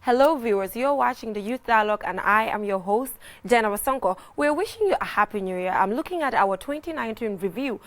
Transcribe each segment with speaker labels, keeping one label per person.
Speaker 1: Hello viewers, you're watching the Youth Dialogue and I am your host, Jenna Wasonko. We're wishing you a happy new year. I'm looking at our 2019 review.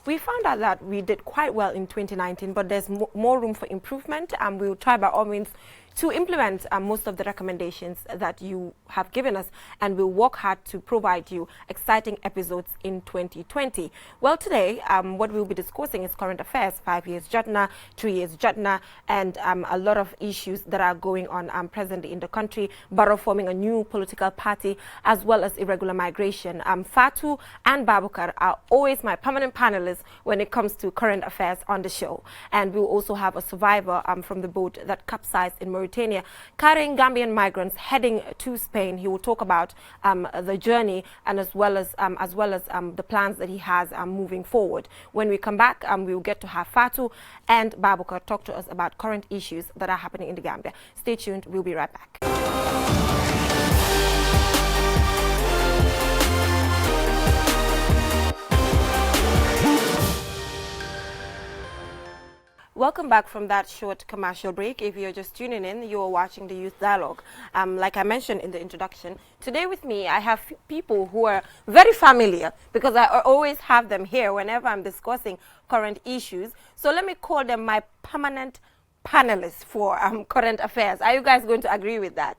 Speaker 1: We found out that we did quite well in 2019, but there's more room for improvement. We'll try by all means to implement most of the recommendations that you have given us, and we'll work hard to provide you exciting episodes in 2020. Well, today, what we'll be discussing is current affairs, 5 years Jatna, 3 years Jatna, and a lot of issues that are going on presently in the country, Barrow forming a new political party, as well as irregular migration. Fatu and Babukar are always my permanent panelists when it comes to current affairs on the show. And we'll also have a survivor from the boat that capsized in Mauritania, carrying Gambian migrants heading to Spain. He will talk about the journey and as well as the plans that he has moving forward. When we come back, we will get to have Fatu and Babukar talk to us about current issues that are happening in the Gambia. Stay tuned. We'll be right back. Welcome back from that short commercial break. If you're just tuning in, you're watching the Youth Dialogue. Like I mentioned in the introduction, today with me I have people who are very familiar because I always have them here whenever I'm discussing current issues. So let me call them my permanent panelists for current affairs. Are you guys going to agree with that?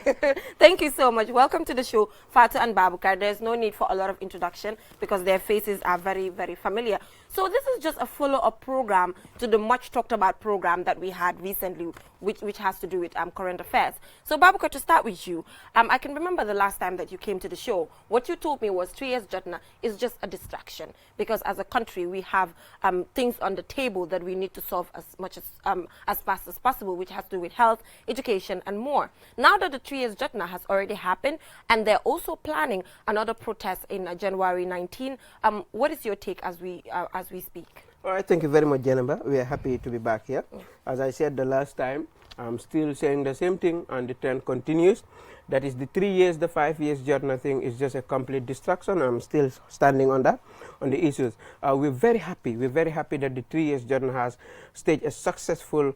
Speaker 1: Yeah. Thank you so much. Welcome to the show, Fatu and Babukar. There's no need for a lot of introduction because their faces are very, very familiar. So this is just a follow-up program to the much talked about program that we had recently, which has to do with current affairs. So Babukar, to start with you, I can remember the last time that you came to the show. What you told me was 3 years Jatna is just a distraction because as a country we have things on the table that we need to solve as fast as possible, which has to do with health, education, and more. Now that the 3 years Jatna has already happened and they're also planning another protest in January 19, what is your take as we speak?
Speaker 2: All right, thank you very much, Jennifer. We are happy to be back here. As I said the last time, I'm still saying the same thing and the trend continues. That is the 3 years, the 5 years Jatna thing is just a complete distraction. I'm still standing on that, on the issues. We're very happy. We're very happy that the 3 years Jatna has staged a successful,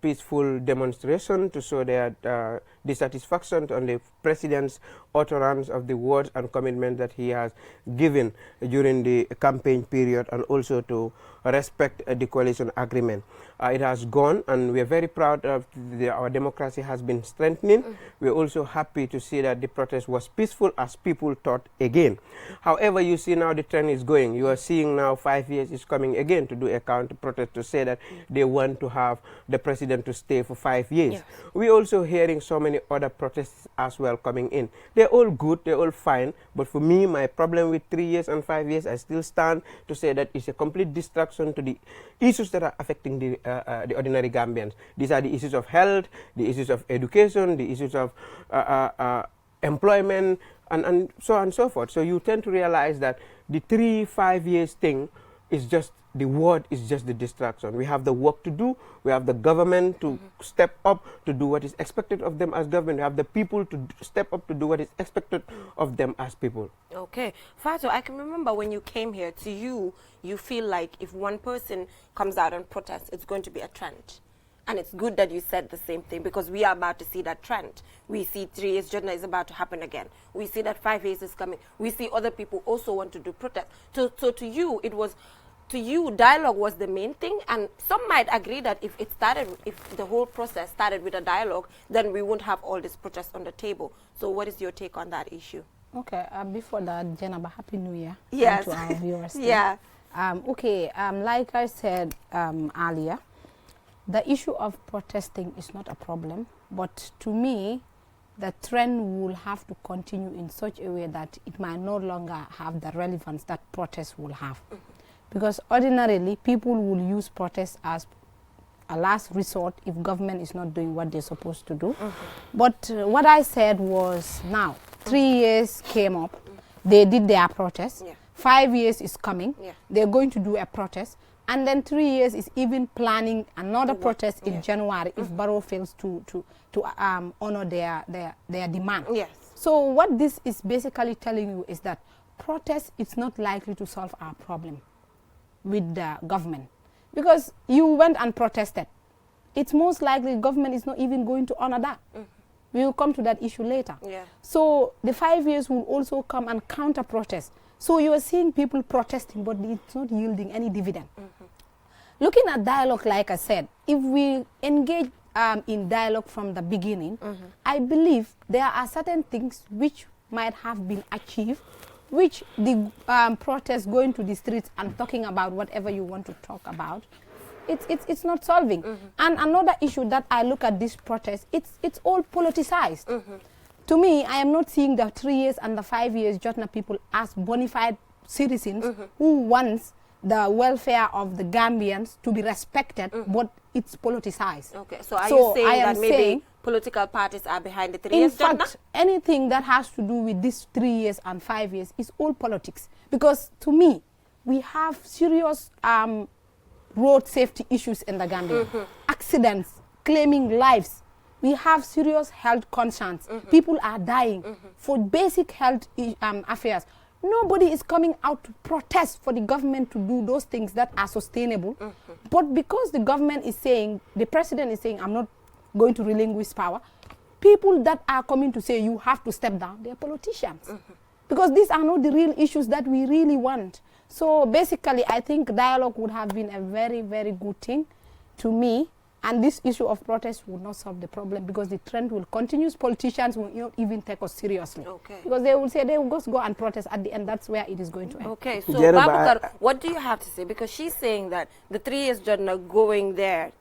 Speaker 2: peaceful demonstration to show their dissatisfaction on the president's utterance of the words and commitment that he has given during the campaign period, and also to respect the coalition agreement. It has gone, and we are very proud of our democracy has been strengthening. We're also happy to see that the protest was peaceful as people thought again. However, you see now the trend is going. You are seeing now 5 years is coming again to do a counter protest to say that they want to have the president to stay for 5 years. Yes. We're also hearing so many other protests as well coming in. They're all good, they're all fine, but for me, my problem with 3 years and 5 years, I still stand to say that it's a complete distraction to the issues that are affecting the ordinary Gambians. These are the issues of health, the issues of education, the issues of employment, and so on and so forth. So you tend to realize that the 3-5 years thing is just, the word is just the distraction. We have the work to do. We have the government to step up to do what is expected of them as government. We have the people to step up to do what is expected of them as people.
Speaker 1: Okay. Fatu, I can remember when you came here, to you feel like if one person comes out and protests, it's going to be a trend. And it's good that you said the same thing because we are about to see that trend. We see 3 years Jatna is about to happen again. We see that 5 years is coming. We see other people also want to do protest. So to you, it was... To you, dialogue was the main thing, and some might agree that if the whole process started with a dialogue, then we wouldn't have all this protest on the table. So what is your take on that issue?
Speaker 3: Okay, before that, Jenna, Happy New Year.
Speaker 1: Yes.
Speaker 3: To our viewers.
Speaker 1: Yeah.
Speaker 3: Like I said earlier, the issue of protesting is not a problem, but to me, the trend will have to continue in such a way that it might no longer have the relevance that protests will have. Because ordinarily, people will use protests as a last resort if government is not doing what they're supposed to do. But what I said was, now, 3 years came up, they did their protest, 5 years is coming, they're going to do a protest, and then 3 years is even planning another protest in January if Barrow fails to honor their demand.
Speaker 1: Yes.
Speaker 3: So what this is basically telling you is that protest is not likely to solve our problem with the government, because you went and protested it's most likely government is not even going to honor that. We will come to that issue later.
Speaker 1: Yeah.
Speaker 3: So the 5 years will also come and counter protest. So you are seeing people protesting, but it's not yielding any dividend. Looking at dialogue, like I said, if we engage in dialogue from the beginning, I believe there are certain things which might have been achieved, which the protest going to the streets and talking about whatever you want to talk about, it's not solving. And another issue that I look at this protest, it's all politicized. To me, I am not seeing the 3 years and the 5 years Jotna people as bona fide citizens who wants the welfare of the Gambians to be respected, but it's politicized.
Speaker 1: Okay, so are you saying that maybe political parties are behind the 3 years
Speaker 3: Jotna? In fact, anything that has to do with these 3 years and 5 years is all politics. Because to me, we have serious road safety issues in the Gambia. Accidents, claiming lives. We have serious health concerns. People are dying for basic health affairs. Nobody is coming out to protest for the government to do those things that are sustainable. But because the government is saying, the president is saying, I'm not going to relinquish power, people that are coming to say you have to step down, they are politicians. Because these are not the real issues that we really want. So basically, I think dialogue would have been a very, very good thing to me. And this issue of protest would not solve the problem because the trend will continue. Politicians will not even take us seriously. Okay. Because they will say they will just go and protest at the end. That's where it is going to end.
Speaker 1: Okay, so Babukar, what do you have to say? Because she's saying that the 3 years Jotna going there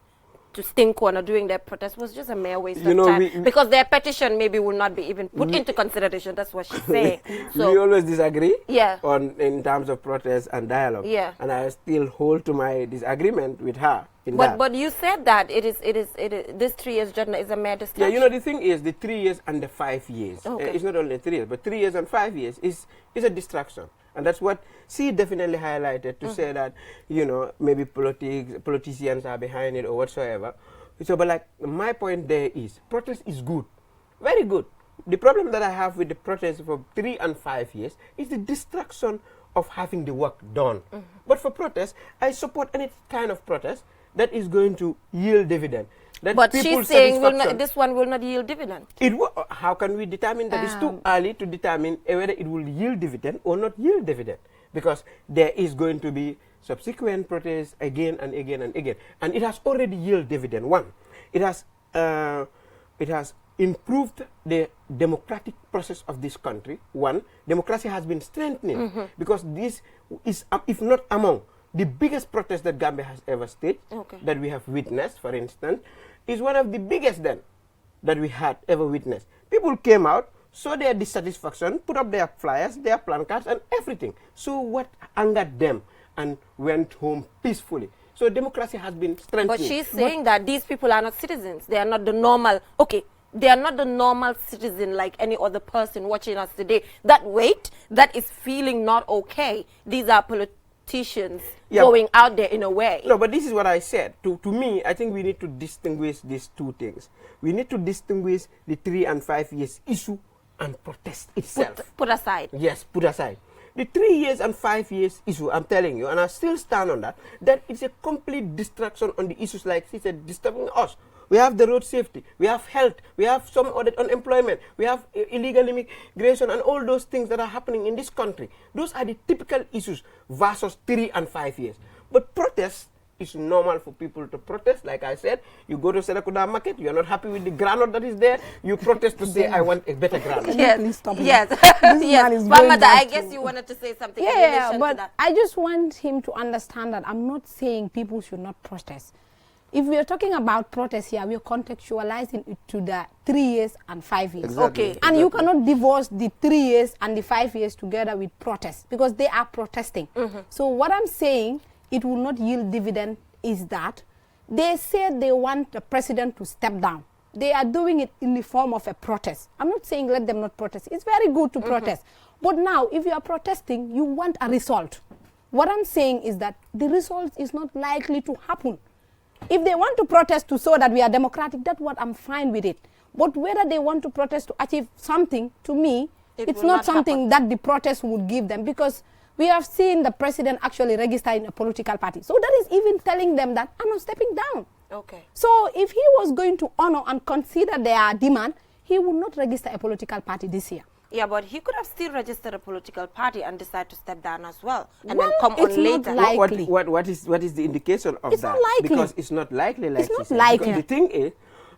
Speaker 1: to Sting Corner doing their protest was just a mere waste of time. Because their petition maybe will not be even put into consideration. That's what she's saying. So
Speaker 2: we always disagree
Speaker 1: yeah.
Speaker 2: in terms of protest and dialogue.
Speaker 1: Yeah.
Speaker 2: And I still hold to my disagreement with her.
Speaker 1: But you said that this 3 years Jotna is a mere distraction.
Speaker 2: Yeah, you know, the thing is the 3 years and the 5 years.
Speaker 1: Okay.
Speaker 2: It's not only 3 years, but 3 years and 5 years is a distraction. And that's what she definitely highlighted to say that, you know, maybe politicians are behind it or whatsoever. So, but like, my point there is, protest is good, very good. The problem that I have with the protest for 3 and 5 years is the distraction of having the work done. But for protest, I support any kind of protest that is going to yield dividend.
Speaker 1: But she's saying this one will not yield dividend.
Speaker 2: How can we determine that? It's too early to determine whether it will yield dividend or not yield dividend, because there is going to be subsequent protests again and again and again, and it has already yielded dividend. One, it has improved the democratic process of this country. One, democracy has been strengthening because this is, if not among the biggest protest that Gambia has ever staged, that we have witnessed, for instance, is one of the biggest then that we had ever witnessed. People came out, saw their dissatisfaction, put up their flyers, their placards and everything. So what angered them and went home peacefully. So democracy has been strengthened.
Speaker 1: But she's saying that these people are not citizens. They are not the normal, they are not the normal citizen like any other person watching us today. That that is feeling not okay. These are politicians going out there in a way.
Speaker 2: No, but this is what I said. To me, I think we need to distinguish these two things. We need to distinguish the 3 and 5 years issue and protest itself.
Speaker 1: Put aside.
Speaker 2: Yes, put aside. The 3 years and 5 years issue, I'm telling you, and I still stand on that, that it's a complete distraction on the issues like she said, disturbing us. We have the road safety, we have health, we have some other unemployment, we have illegal immigration and all those things that are happening in this country. Those are the typical issues versus 3 and 5 years. But protest is normal for people to protest. Like I said, you go to Serekunda market, you are not happy with the groundnut that is there, you protest to say, I want a better groundnut.
Speaker 1: Yes, yes. Mama, I guess you wanted to say something.
Speaker 3: Yeah, but I just want him to understand that I'm not saying people should not protest. If we are talking about protest here, we are contextualizing it to the 3 years and 5 years.
Speaker 2: Exactly.
Speaker 3: And you cannot divorce the 3 years and the 5 years together with protest because they are protesting. So what I'm saying, it will not yield dividend, is that they said they want the president to step down. They are doing it in the form of a protest. I'm not saying let them not protest. It's very good to protest. But now, if you are protesting, you want a result. What I'm saying is that the result is not likely to happen. If they want to protest to show that we are democratic, that's what I'm fine with it. But whether they want to protest to achieve something, to me, it's not something that the protest would give them, because we have seen the president actually register in a political party. So that is even telling them that I'm not stepping down.
Speaker 1: Okay.
Speaker 3: So if he was going to honor and consider their demand, he would not register a political party this year.
Speaker 1: Yeah, but he could have still registered a political party and decide to step down as well, and
Speaker 3: Well,
Speaker 1: then come
Speaker 3: it's
Speaker 1: on
Speaker 3: not
Speaker 1: later.
Speaker 3: likely.
Speaker 2: What is the indication of
Speaker 3: It's
Speaker 2: that?
Speaker 3: not likely.
Speaker 2: Because it's not likely. Like
Speaker 3: It's not
Speaker 2: she said.
Speaker 3: likely.
Speaker 2: Because the thing is,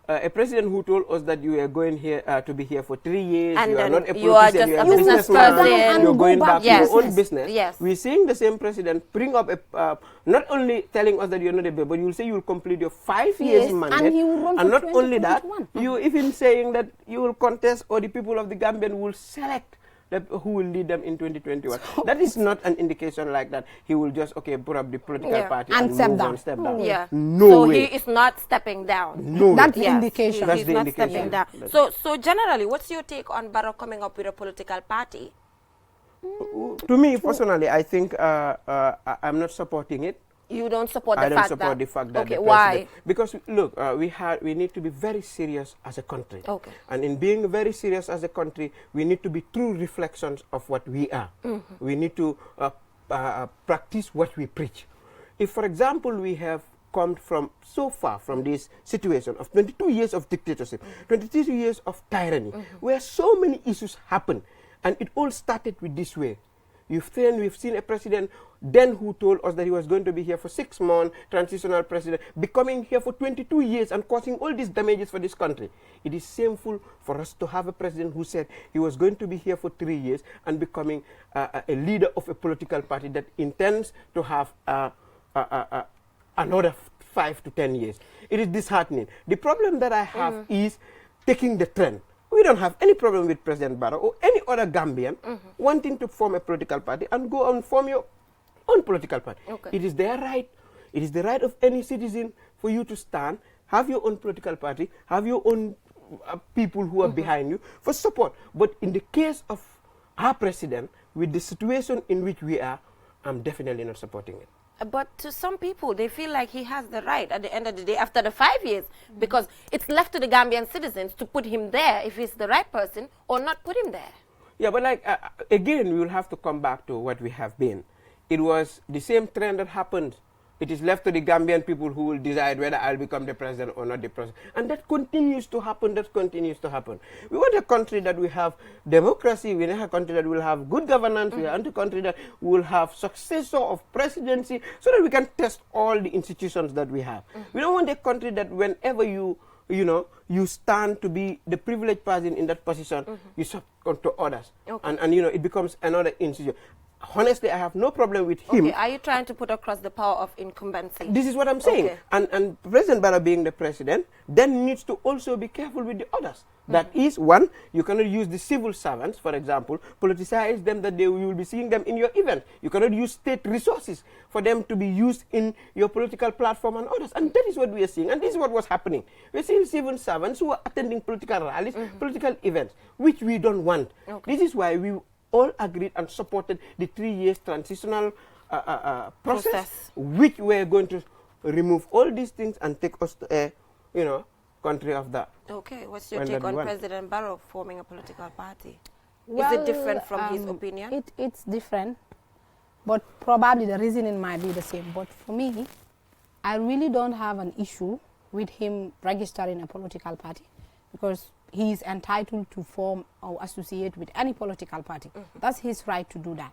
Speaker 2: a president who told us that you are going here to be here for 3 years,
Speaker 1: And
Speaker 2: you are
Speaker 1: then
Speaker 2: not a politician,
Speaker 1: you are just
Speaker 2: you
Speaker 1: a
Speaker 2: are
Speaker 1: business
Speaker 2: businessman,
Speaker 1: person.
Speaker 2: you're
Speaker 3: And
Speaker 2: going
Speaker 3: go
Speaker 2: back
Speaker 3: back
Speaker 2: to your
Speaker 1: to
Speaker 2: own
Speaker 3: business.
Speaker 2: business.
Speaker 1: Yes.
Speaker 2: We're seeing the same president bring up a, not only telling us that you're not a bill, but you'll say you'll complete your 5 years
Speaker 3: Yes,
Speaker 2: mandate.
Speaker 3: and he will run
Speaker 2: and
Speaker 3: for
Speaker 2: not only that,
Speaker 3: 2021.
Speaker 2: you even saying that you will contest, or the people of the Gambian will select who will lead them in 2021. That is not an indication like that. He will just, put up the political
Speaker 1: Yeah.
Speaker 2: party
Speaker 3: And
Speaker 2: and
Speaker 3: step
Speaker 2: move
Speaker 3: down.
Speaker 2: on, step down.
Speaker 1: Yeah.
Speaker 2: No
Speaker 1: so
Speaker 2: way.
Speaker 1: he is not stepping down.
Speaker 2: No way.
Speaker 3: That's the
Speaker 1: Yes,
Speaker 3: indication.
Speaker 2: That's
Speaker 1: he's
Speaker 2: the
Speaker 1: not
Speaker 2: indication.
Speaker 1: stepping down.
Speaker 2: That's-
Speaker 1: So generally, what's your take on Barrow coming up with a political party?
Speaker 2: To me, personally, I think I'm not supporting it.
Speaker 1: You don't support the
Speaker 2: I don't
Speaker 1: fact
Speaker 2: support
Speaker 1: that...
Speaker 2: the fact that
Speaker 1: Okay,
Speaker 2: the
Speaker 1: why?
Speaker 2: president, because look, we need to be very serious as a country.
Speaker 1: Okay.
Speaker 2: And in being very serious as a country, we need to be true reflections of what we are. We need to practice what we preach. If, for example, we have come from so far from this situation of 22 years of dictatorship, 22 years of tyranny, where so many issues happen, and it all started with this way. We've seen a president then who told us that he was going to be here for 6 months, transitional president, becoming here for 22 years and causing all these damages for this country. It is shameful for us to have a president who said he was going to be here for 3 years and becoming a leader of a political party that intends to have another 5 to 10 years. It is disheartening. The problem that I have is taking the trend. We don't have any problem with President Barrow or any other Gambian wanting to form a political party and go and form your own political party.
Speaker 1: Okay.
Speaker 2: It is their right. It is the right of any citizen for you to stand, have your own political party, have your own people who are behind you for support. But in the case of our president, with the situation in which we are, I'm definitely not supporting it.
Speaker 1: But to some people, they feel like he has the right at the end of the day after the 5 years, because it's left to the Gambian citizens to put him there if he's the right person or not put him there.
Speaker 2: Yeah, but again, we will have to come back to what we have been. It was the same trend that happened. It is left to the Gambian people who will decide whether I'll become the president or not the president. And that continues to happen, that continues to happen. We want a country that we have democracy, we want a country that will have good governance, we want a country that will have successor of presidency so that we can test all the institutions that we have. We don't want a country that whenever you stand to be the privileged person in that position, you succumb to others.
Speaker 1: Okay.
Speaker 2: And it becomes another institution. Honestly, I have no problem with him.
Speaker 1: Okay, are you trying to put across the power of incumbency?
Speaker 2: This is what I'm saying.
Speaker 1: Okay.
Speaker 2: And President Barrow being the president then needs to also be careful with the others. That is, one, you cannot use the civil servants, for example, politicize them that you will be seeing them in your event. You cannot use state resources for them to be used in your political platform and others. And that is what we are seeing. And this is what was happening. We're seeing civil servants who are attending political rallies, political events, which we don't want.
Speaker 1: Okay.
Speaker 2: This is why we all agreed and supported the 3 years transitional process, which we're going to remove all these things and take us to a, country of that.
Speaker 1: Okay, what's your
Speaker 2: When
Speaker 1: take
Speaker 2: that
Speaker 1: on
Speaker 2: one?
Speaker 1: President Barrow forming a political party?
Speaker 3: Well,
Speaker 1: Is it different from his opinion?
Speaker 3: It's different, but probably the reasoning might be the same. But for me, I really don't have an issue with him registering a political party, because he is entitled to form or associate with any political party. That's his right to do that.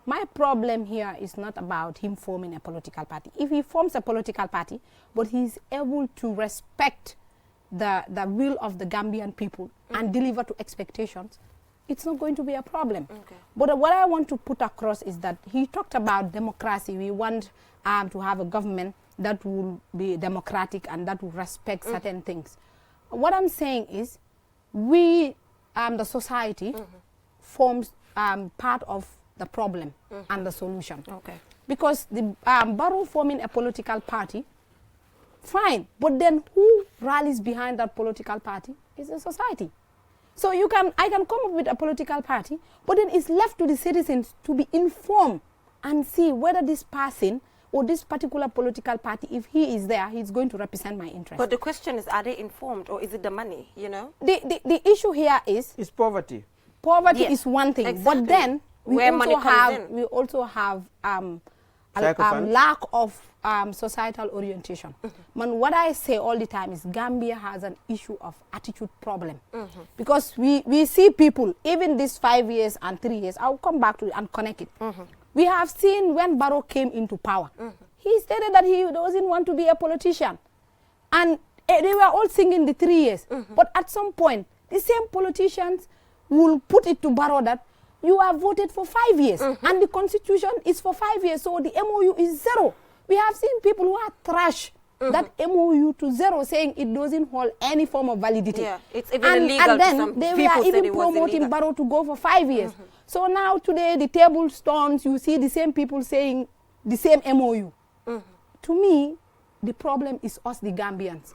Speaker 3: My problem here is not about him forming a political party. If he forms a political party, but he's able to respect the will of the Gambian people and deliver to expectations, it's not going to be a problem.
Speaker 1: Okay.
Speaker 3: But what I want to put across is that he talked about democracy. We want to have a government that will be democratic and that will respect certain things. What I'm saying is, we, the society, forms part of the problem and the solution.
Speaker 1: Okay.
Speaker 3: Because the Barrow forming a political party, fine, but then who rallies behind that political party is the society. So I can come up with a political party, but then it's left to the citizens to be informed and see whether this person or this particular political party, if he is there, he's going to represent my interest.
Speaker 1: But the question is, are they informed or is it the money,
Speaker 3: The issue here is
Speaker 2: It's poverty.
Speaker 3: poverty
Speaker 1: Yes,
Speaker 3: is one thing,
Speaker 1: exactly.
Speaker 3: but then we
Speaker 1: Where money comes in.
Speaker 3: also have lack of societal orientation. Man, what I say all the time is Gambia has an issue of attitude problem. Because we see people, even these 5 years and 3 years, I'll come back to it and connect it. We have seen when Barrow came into power, he stated that he doesn't want to be a politician. And they were all singing the 3 years. But at some point, the same politicians will put it to Barrow that you have voted for 5 years and the constitution is for 5 years, so the MOU is 0. We have seen people who are trash that MOU to 0, saying it doesn't hold any form of validity.
Speaker 1: Yeah, it's even illegal.
Speaker 3: And then they were even promoting Barrow to go for 5 years. So now today the table turns, you see the same people saying the same MOU. To me, the problem is us, the Gambians.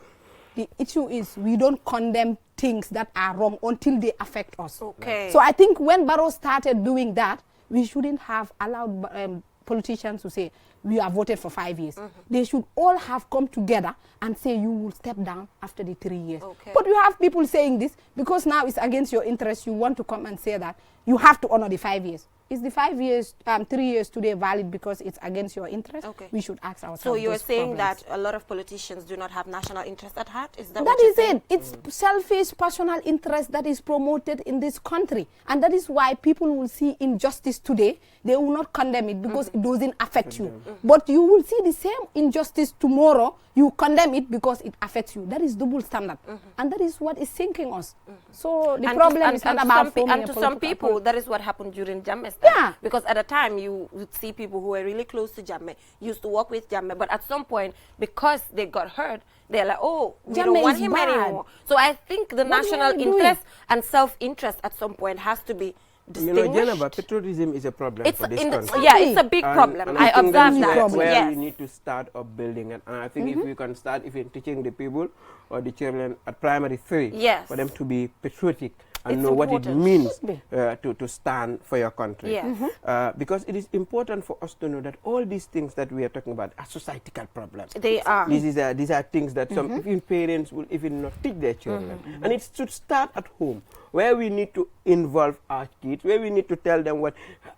Speaker 3: The issue is we don't condemn things that are wrong until they affect us.
Speaker 1: Okay.
Speaker 3: So I think when Barrow started doing that, we shouldn't have allowed politicians to say, we have voted for 5 years. They should all have come together and say, you will step down after the 3 years.
Speaker 1: Okay.
Speaker 3: But you have people saying this, because now it's against your interest, you want to come and say that you have to honor the 5 years. Is the 5 years, 3 years today valid because it's against your interest?
Speaker 1: Okay.
Speaker 3: We should ask ourselves.
Speaker 1: So you're
Speaker 3: those
Speaker 1: saying
Speaker 3: problems.
Speaker 1: that a lot of politicians do not have national interest at heart? Is that
Speaker 3: That
Speaker 1: what you're
Speaker 3: is
Speaker 1: saying?
Speaker 3: it. It's selfish personal interest that is promoted in this country. And that is why people will see injustice today. They will not condemn it because it doesn't affect you. But you will see the same injustice tomorrow. You condemn it because it affects you. That is double standard. And that is what is sinking us. So the problem is not about forming
Speaker 1: and
Speaker 3: a
Speaker 1: to
Speaker 3: political
Speaker 1: some people, that is what happened during Jammeh's time.
Speaker 3: Yeah.
Speaker 1: Because at the time, you would see people who were really close to Jammeh, used to work with Jammeh, but at some point, because they got hurt, they're like, oh, we don't
Speaker 3: Jammeh
Speaker 1: want
Speaker 3: is
Speaker 1: him
Speaker 3: bad.
Speaker 1: anymore. So I think the
Speaker 3: What
Speaker 1: national
Speaker 3: are you doing?
Speaker 1: interest and self-interest at some point has to be
Speaker 2: You
Speaker 1: distinguished.
Speaker 2: know, Geneva, patriotism is a problem
Speaker 1: It's
Speaker 2: for this
Speaker 1: in the,
Speaker 2: country.
Speaker 1: yeah, it's a big problem.
Speaker 2: And
Speaker 1: I
Speaker 2: think
Speaker 1: observe
Speaker 2: that's
Speaker 1: that.
Speaker 2: where
Speaker 1: Yes.
Speaker 2: we need to start up building it. And I think if we can start even teaching the people or the children at primary 3
Speaker 1: Yes.
Speaker 2: for them to be patriotic and
Speaker 1: It's
Speaker 2: know what it
Speaker 1: important.
Speaker 2: means
Speaker 3: Should be.
Speaker 2: to stand for your country.
Speaker 1: Yes.
Speaker 2: Because it is important for us to know that all these things that we are talking about are societal problems.
Speaker 1: They are.
Speaker 2: These are things that some even parents will even not teach their children. And it should start at home, where we need to involve our kids, where we need to tell them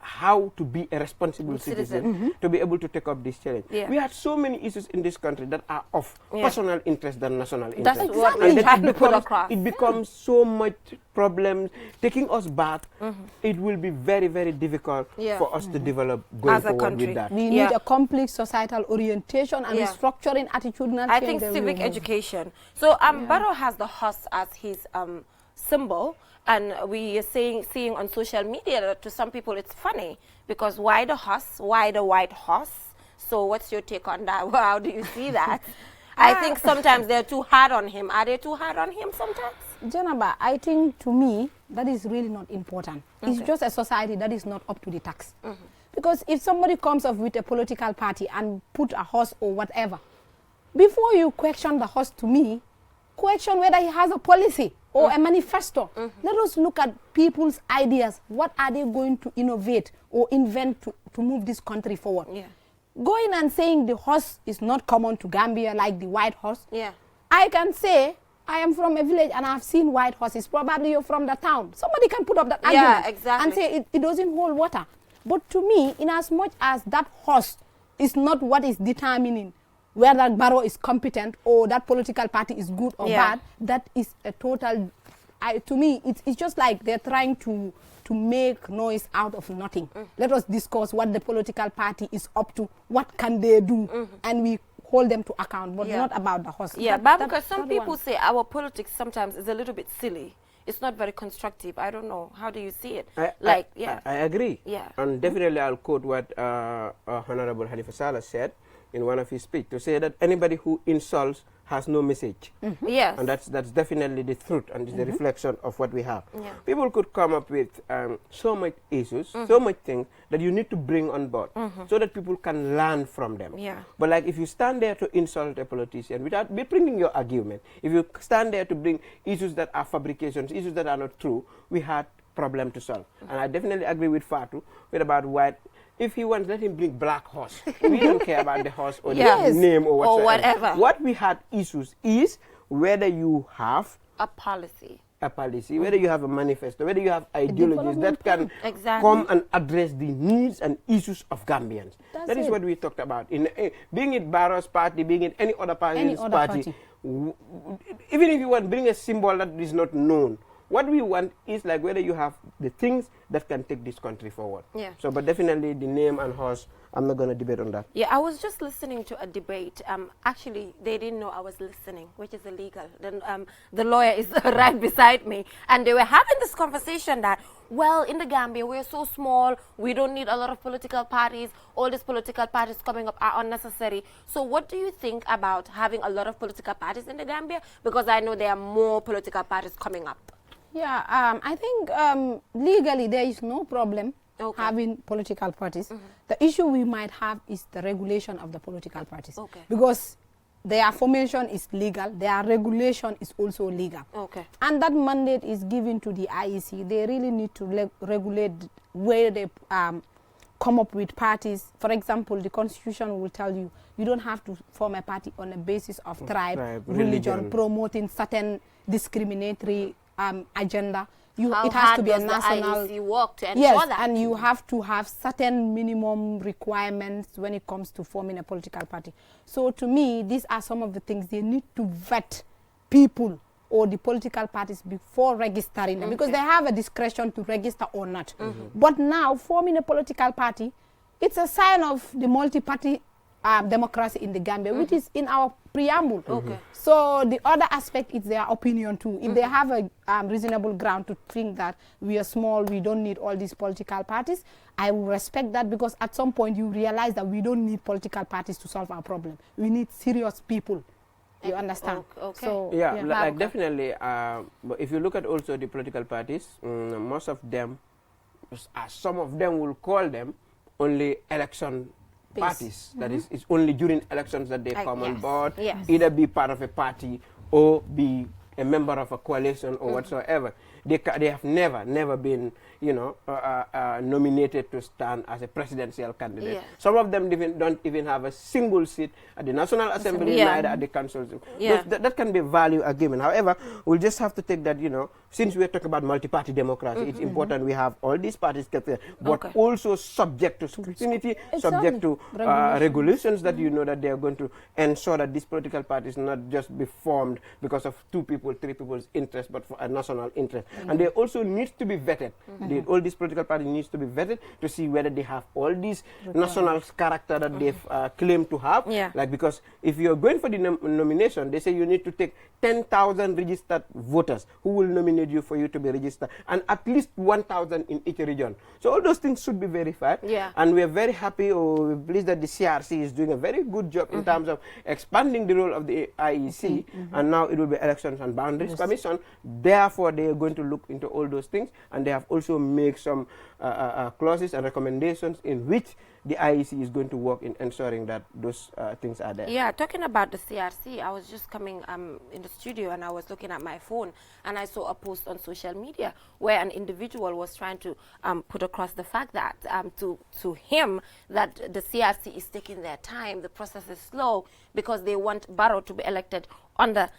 Speaker 2: how to be a responsible citizen to be able to take up this challenge.
Speaker 1: Yeah.
Speaker 2: We had so many issues in this country that are of
Speaker 1: Yeah.
Speaker 2: personal interest than national
Speaker 1: That's
Speaker 2: interest.
Speaker 1: what
Speaker 2: And
Speaker 1: we're
Speaker 2: then
Speaker 1: trying to put across.
Speaker 2: it becomes so much problems, taking us back. It will be very, very difficult
Speaker 1: Yeah.
Speaker 2: for us to develop going
Speaker 1: As a
Speaker 2: forward
Speaker 1: country.
Speaker 2: with that.
Speaker 3: We
Speaker 1: Yeah.
Speaker 3: need a complete societal orientation and
Speaker 1: Yeah.
Speaker 3: restructuring attitudinal
Speaker 1: I
Speaker 3: change
Speaker 1: think
Speaker 3: that we
Speaker 1: civic
Speaker 3: will-
Speaker 1: education. So Barrow has the horse as his symbol, and we are seeing on social media that to some people it's funny because why the horse? Why the white horse? So what's your take on that? How do you see that? I think sometimes they're too hard on him. Are they too hard on him sometimes?
Speaker 3: Janaba, I think to me, that is really not important. It's just a society that is not up to the tax. Because if somebody comes up with a political party and put a horse or whatever, before you question the horse, to me, question whether he has a policy or a manifesto. Let us look at people's ideas. What are they going to innovate or invent to move this country forward?
Speaker 1: Yeah.
Speaker 3: Going and saying the horse is not common to Gambia like the white horse.
Speaker 1: Yeah.
Speaker 3: I can say I am from a village and I've seen white horses. Probably you're from the town. Somebody can put up that
Speaker 1: Yeah,
Speaker 3: argument
Speaker 1: exactly.
Speaker 3: and say it doesn't hold water. But to me, in as much as that horse is not what is determining whether Barrow is competent or that political party is good or
Speaker 1: Yeah.
Speaker 3: bad, that is a total, to me, it's just like they're trying to make noise out of nothing. Let us discuss what the political party is up to, what can they do, and we hold them to account, but
Speaker 1: Yeah.
Speaker 3: not about the horse.
Speaker 1: Yeah,
Speaker 3: That-
Speaker 1: but because
Speaker 3: that
Speaker 1: some people
Speaker 3: one.
Speaker 1: say our politics sometimes is a little bit silly. It's not very constructive. I don't know. How do you see it?
Speaker 2: I agree.
Speaker 1: Yeah.
Speaker 2: And definitely I'll quote what Honorable Halifa Saleh said in one of his speech, to say that anybody who insults has no message.
Speaker 1: Yes.
Speaker 2: And that's definitely the truth and it's the reflection of what we have.
Speaker 1: Yeah.
Speaker 2: People could come up with so much issues, so much things that you need to bring on board so that people can learn from them.
Speaker 1: Yeah.
Speaker 2: But like if you stand there to insult a politician without bringing your argument, if you stand there to bring issues that are fabrications, issues that are not true, we had problem to solve. And I definitely agree with Fatu with about white. If he wants, let him bring black horse. We don't care about the horse or
Speaker 1: Yes.
Speaker 2: the name or whatsoever.
Speaker 1: whatever.
Speaker 2: What we had issues is whether you have
Speaker 1: A policy.
Speaker 2: a policy, whether you have a manifesto, whether you have ideologies that can come and address the needs and issues of Gambians. That is what we talked about. In being it Barrow's party, being it any other party's party. Even if you want to bring a symbol that is not known, what we want is like whether you have the things that can take this country forward.
Speaker 1: Yeah.
Speaker 2: So, but definitely the name and horse, I'm not going to debate on that.
Speaker 1: Yeah, I was just listening to a debate. Actually, they didn't know I was listening, which is illegal. Then the lawyer is right beside me, and they were having this conversation that, well, in the Gambia, we're so small, we don't need a lot of political parties. All these political parties coming up are unnecessary. So what do you think about having a lot of political parties in the Gambia? Because I know there are more political parties coming up.
Speaker 3: Yeah, I think legally there is no problem having political parties. The issue we might have is the regulation of the political parties. Because their formation is legal, their regulation is also legal. And that mandate is given to the IEC. They really need to regulate where they come up with parties. For example, the constitution will tell you, you don't have to form a party on a basis of tribe, religion, promoting certain discriminatory agenda.
Speaker 1: It has to be a national work to ensure
Speaker 3: yes, and you have to have certain minimum requirements when it comes to forming a political party. So to me, these are some of the things they need to vet people or the political parties before registering them, because they have a discretion to register or not. But now forming a political party, it's a sign of the multi-party democracy in the Gambia, which is in our preamble. So the other aspect is their opinion too. If they have a reasonable ground to think that we are small, we don't need all these political parties, I will respect that, because at some point you realize that we don't need political parties to solve our problem. We need serious people. You understand? So,
Speaker 2: yeah, like definitely. But if you look at also the political parties, most of them, some of them will call them only election parties. That is, it's only during elections that they come on board, either be part of a party or be a member of a coalition or whatsoever. They have never been, you know, nominated to stand as a presidential candidate. Some of them don't even have a single seat at the National Assembly, neither at the council. That can be value given. However, we'll just have to take that, you know, since we're talking about multi-party democracy, it's important we have all these parties kept there, but also subject to scrutiny, subject to regulations that you know that they are going to ensure that these political parties not just be formed because of 2 people, 3 people's interest, but for a national interest. And they also need to be vetted. All these political parties needs to be vetted to see whether they have all these national character that they've claimed to have. Like, because if you're going for the nomination, they say you need to take 10,000 registered voters who will nominate you for you to be registered, and at least 1,000 in each region. So all those things should be verified. And we are very happy or we're pleased that the CRC is doing a very good job in terms of expanding the role of the IEC, and now it will be Elections and Boundaries Commission. Therefore, they are going to look into all those things, and they have also made some clauses and recommendations in which the IEC is going to work in ensuring that those things are there.
Speaker 1: Yeah, talking about the CRC, I was just coming in the studio and I was looking at my phone and I saw a post on social media where an individual was trying to put across the fact that to him that the CRC is taking their time, the process is slow because they want Barrow to be elected under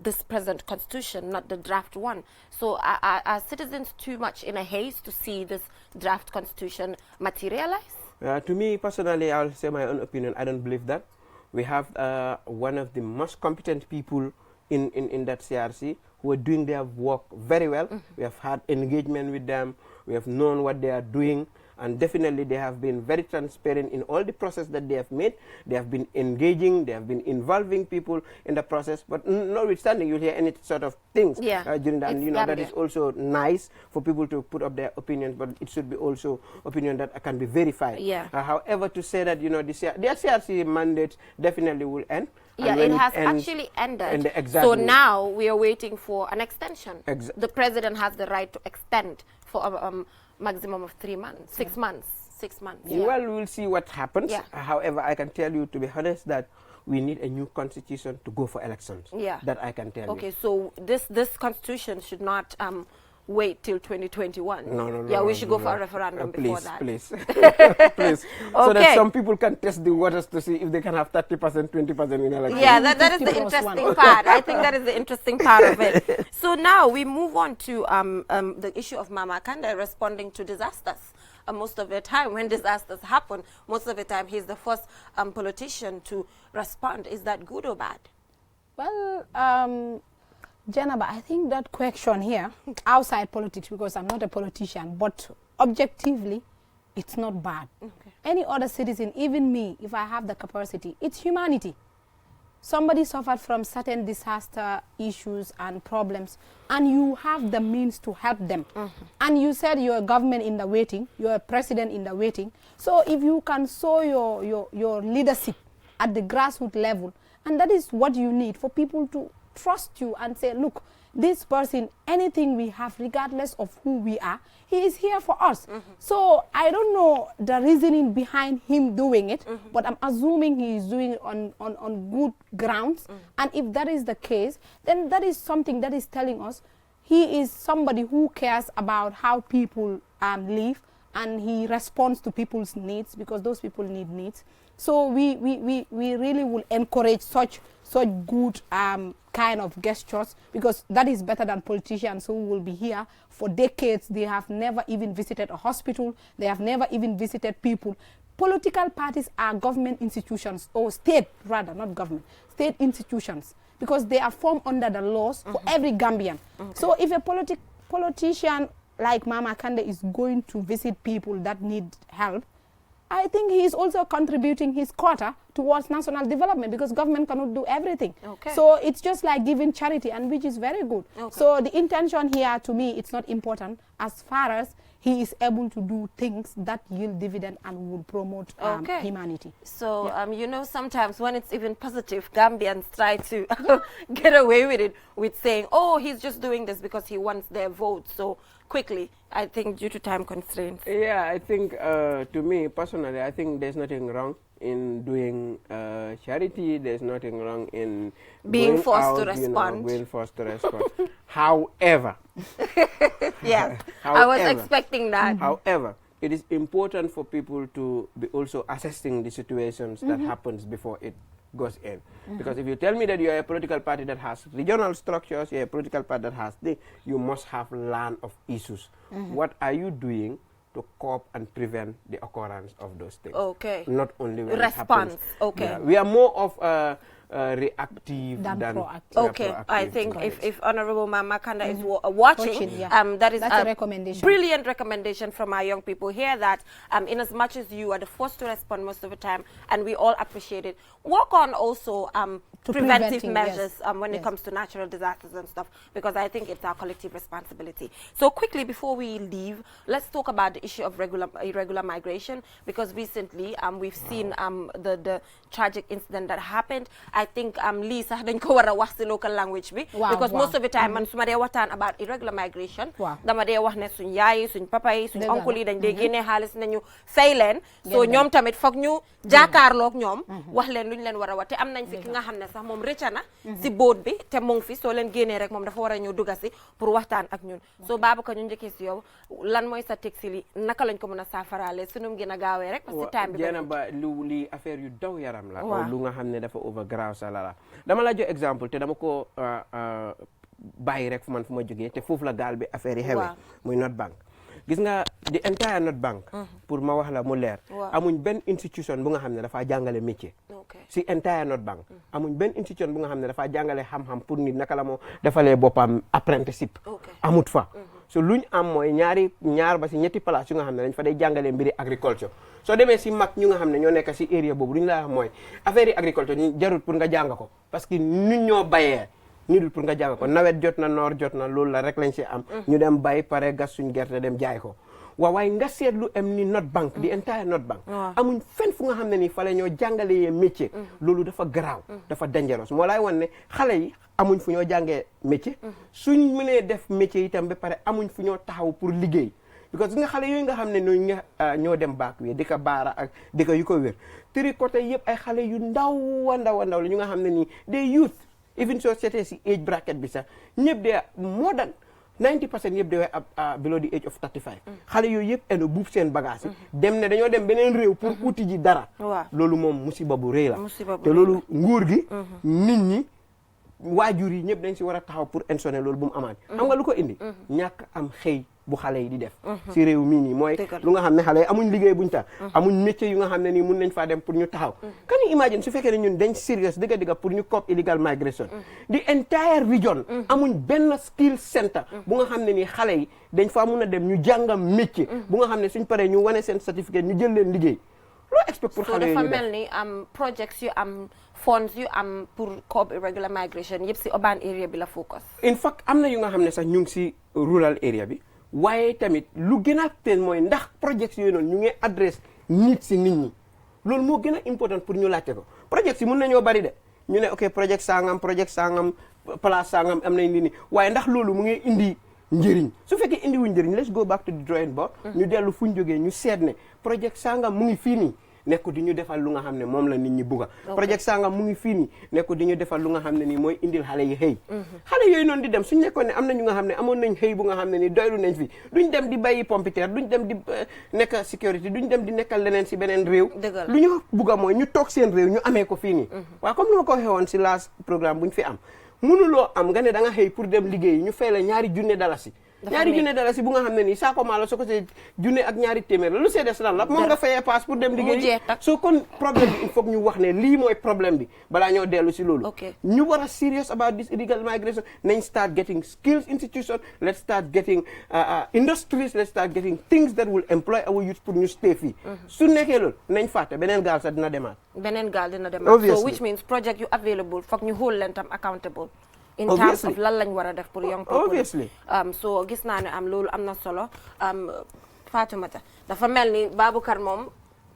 Speaker 1: this present constitution, not the draft one. So are citizens too much in a haste to see this draft constitution materialize?
Speaker 2: To me, personally, I'll say my own opinion. I don't believe that. We have one of the most competent people in that CRC who are doing their work very well. We have had engagement with them. We have known what they are doing. And definitely they have been very transparent in all the process that they have made. They have been engaging, they have been involving people in the process, but notwithstanding, you'll hear any sort of things during that. And you know, that is also nice for people to put up their opinions, but it should be also opinion that can be verified. However, to say that, you know, their CRC mandate definitely will end.
Speaker 1: Yeah, it has actually ended. So now we are waiting for an extension. The president has the right to extend for a maximum of 3 months, 6 months, 6 months.
Speaker 2: Well, we'll see what happens. However, I can tell you, to be honest, that we need a new constitution to go for elections. That I can tell you.
Speaker 1: Okay, so this constitution should not wait till 2021.
Speaker 2: No.
Speaker 1: Yeah, we should go for
Speaker 2: no.
Speaker 1: a referendum before that.
Speaker 2: Please. Please. So that
Speaker 1: Okay.
Speaker 2: some people can test the waters to see if they can have 30%, 20% in election.
Speaker 1: Yeah, that is
Speaker 3: 50
Speaker 1: the
Speaker 3: plus
Speaker 1: interesting
Speaker 3: one.
Speaker 1: part. I think that is the interesting part of it. So now we move on to the issue of Mama Kande responding to disasters. Most of the time when disasters happen, most of the time he's the first politician to respond. Is that good or bad?
Speaker 3: Well, Janaba, I think that question here, outside politics, because I'm not a politician, but objectively, it's not bad.
Speaker 1: Okay.
Speaker 3: Any other citizen, even me, if I have the capacity, it's humanity. Somebody suffered from certain disaster issues and problems, and you have the means to help them. And you said you're a government in the waiting, you're a president in the waiting. So if you can show your leadership at the grassroots level, and that is what you need for people to trust you and say, look, this person, anything we have, regardless of who we are, he is here for us. So I don't know the reasoning behind him doing it, but I'm assuming he is doing it on good grounds. And if that is the case, then that is something that is telling us he is somebody who cares about how people live, and he responds to people's needs, because those people need needs. So we really will encourage such good kind of gestures, because that is better than politicians who will be here for decades. They have never even visited a hospital. They have never even visited people. Political parties are government institutions, or state rather, not government, state institutions, because they are formed under the laws for every Gambian. So if a politician like Mama Kande is going to visit people that need help, I think he is also contributing his quota towards national development, because government cannot do everything.
Speaker 1: Okay.
Speaker 3: So it's just like giving charity, and which is very good.
Speaker 1: Okay.
Speaker 3: So the intention here, to me, it's not important as far as he is able to do things that yield dividend and will promote humanity.
Speaker 1: So, you know, sometimes when it's even positive, Gambians try to get away with it with saying, oh, he's just doing this because he wants their vote so quickly, I think due to time constraints.
Speaker 2: Yeah, I think to me personally, I think there's nothing wrong in doing charity. There's nothing wrong in
Speaker 1: Being
Speaker 2: going
Speaker 1: forced
Speaker 2: out,
Speaker 1: to respond.
Speaker 2: You know, being forced to respond. However,
Speaker 1: Yeah, I was expecting that.
Speaker 2: However, it is important for people to be also assessing the situations that happens before it goes in. Because if you tell me that you are a political party that has regional structures, you're a political party that has this, you must have land of issues. What are you doing to cope and prevent the occurrence of those things?
Speaker 1: Okay.
Speaker 2: Not only when
Speaker 1: Response.
Speaker 2: it happens.
Speaker 1: Okay.
Speaker 2: Yeah, we are more of reactive
Speaker 3: Than
Speaker 2: than
Speaker 3: proactive.
Speaker 1: Okay,
Speaker 2: proactive.
Speaker 1: I think
Speaker 2: Correct.
Speaker 1: if Honorable Mama Kanda is watching, that is
Speaker 3: That's a recommendation.
Speaker 1: Brilliant recommendation from our young people here, that in as much as you are the first to respond most of the time, and we all appreciate it, work on also preventive
Speaker 3: preventing,
Speaker 1: measures when it
Speaker 3: yes.
Speaker 1: comes to natural disasters and stuff, because I think it's our collective responsibility. So quickly, before we leave, let's talk about the issue of irregular migration, because recently we've seen the tragic incident that happened. I think Lee sax dañ ko wara wax ci local language bi, because most of the time man suma dé waxtaan about irregular migration dama dé wax né suñ yaay suñ papa yi suñ oncle yi dañ dé génné xaalis nañu fay leen, so ñom tamit fokk ñu jaakarlok ñom wax leen luñ leen wara wax. Té am nañ fi ki nga xamné sax mom rëcca na ci boat bi té mo ngi fi, so leen génné rek mom dafa wara ñu dugasi pour waxtaan ak ñun. So Babacar ñu ñëkke ci yow, lan moy sa textile naka lañ ko mëna safaralé sunum gëna gaawé rek parce que time bi
Speaker 2: jéna ba lu li affaire yu daw yaram la, lu nga xamné dafa overgraw salala. Dama la jox exemple te dama ko bàyyi rek fu man fu ma jógee te foofu la gaal bi affaire yi xewee muy North Bank. Gis nga the entire North Bank pour ma wax la mu leer, amuñ benn institution bu nga xam ne dafa jàngale métier si entire North Bank. Amuñ benn institution bu nga xam ne dafa jàngale xam-xam pour nit naka la moo defalee boppam apprenticeship, amut fa. So luñ am mooy ñaar ba si ñetti place yu nga xam ne dañ fa day jàngale mbiri agriculture. soo demee si mag ñu nga xam ne ñoo nekk si area boobu luñ la wax mooy affaire yi agriculture ñu jarul pour nga jàng ko, parce que ñun ñoo bayee ni dul pour nga jàng ko. Nawet jot na, noor jot na, loolu la rek lañ si am. ñu dem bay pare gas suñ gerte dem jaay ko. waaye nga seetlu am ni North Bank, di entire North Bank, amuñ fenn fu nga xam ne ni fa la ñoo jàngalee métier. loolu dafa garaaw, dafa dangereux. moo lay wan ne xale yi amuñ fu ñoo jàngee métier. suñ mënee def métier itam ba pare amuñ fu ñoo taxaw pour liggéey. because nga xale yooyu nga xam ne ñoo dem baak wi di ko baara ak di ko yu ko wér tri côté yëpp ay xale yu ndaw la ñu nga xam ne nii des youth, even soo seetee si age bracket bi sax ñëpp de more than 90% yëpp they were below the age of 35 xale yooyu yëpp eno buub seen bagage yi dem ne dañoo dem beneen réew pour uti ji dara loolu moom musiba bu rëy la te loolu nguur gi nit ñi waajur yi ñëpp dañ si war a taxaw pour ensonner loolu bu mu amaat xam nga lu ko indi ñàkk am xëy bu xale yi di def si réew mii nii mooy lu nga xam ne xale yi amuñ liggéey buñ tax amuñ métier yu nga xam ne nii mun nañ faa dem pour ñu taxaw can you imagine su fekkee ne ñun dañ serious digga pour ñu cop illegal migration the entire region amuñ benn skill center bu nga xam ne nii xale yi dañ faa mun a dem ñu jàngam métier bu nga xam ne suñ paree ñu wane seen certificate ñu jël leen liggéey loo expect pour xale yooyu ñu def
Speaker 1: dafa mel ni projects yu am funds yu am pour cop irregular migration yëpp si urban area bi la focus
Speaker 2: in fact am na yu nga xam ne sax ñu ngi si rural area bi waaye tamit lu gën a teen mooy ndax projets yooyu noonu ñu ngi adresse nit si nit ñi loolu moo gën a important pour ñu laajte ko projets yi mun nañoo bari de ñu ne ok projet sangam place sangam am nañ li ni waaye ndax loolu mu ngi indi njëriñ su fekkee indi wuñ njëriñ let's go back to the drawing board ñu dellu fuñ jógee ñu seet ne projet sangam mu ngi fii nii nekku di ñu defal lu nga xam ne moom la nit ñi bugga projet sangam mu ngi fii nii nekku di ñu defal lu nga xam ne nii mooy indil xale yi xëy xale yooyu noonu di dem suñ nekkoon ne am na ñu nga xam ne amoon nañ xëy bu nga xam ne nii doylu nañ fi duñ dem di bàyyi pompiteer duñ dem di nekk sécurité duñ dem di nekkal leneen si beneen réew lu ñu bugga mooy ñu toog seen réew ñu amee ko fii nii waaye comme ni ma ko waxee woon si last programme buñ fi am mënuloo am nga ne da nga xëy pour dem liggéey ñu fay la $2,000 $2,000 bu nga xam ne nii saako maalo soo ko see junne ak $200 la lu see des lan la moom nga fayee paas pour dem liggéey soo kon problème bi il faut ñu wax ne lii mooy problème bi balaa ñoo dellu si loolu ñu war a serious about this illegal migration nañ start getting skills institution let's start getting industries let's start getting things that will employ our youth pour ñu stay fii su nekkee loolu nañ fàtte beneen gaal sax dina demaat
Speaker 1: so which means project yu available foog ñu hold leen tam accountable in terms of lan lañ war a def pour young people
Speaker 2: obviously
Speaker 1: so gis naa ne loolu am na solo Fatoumata dafa mel ni Baboucarr moom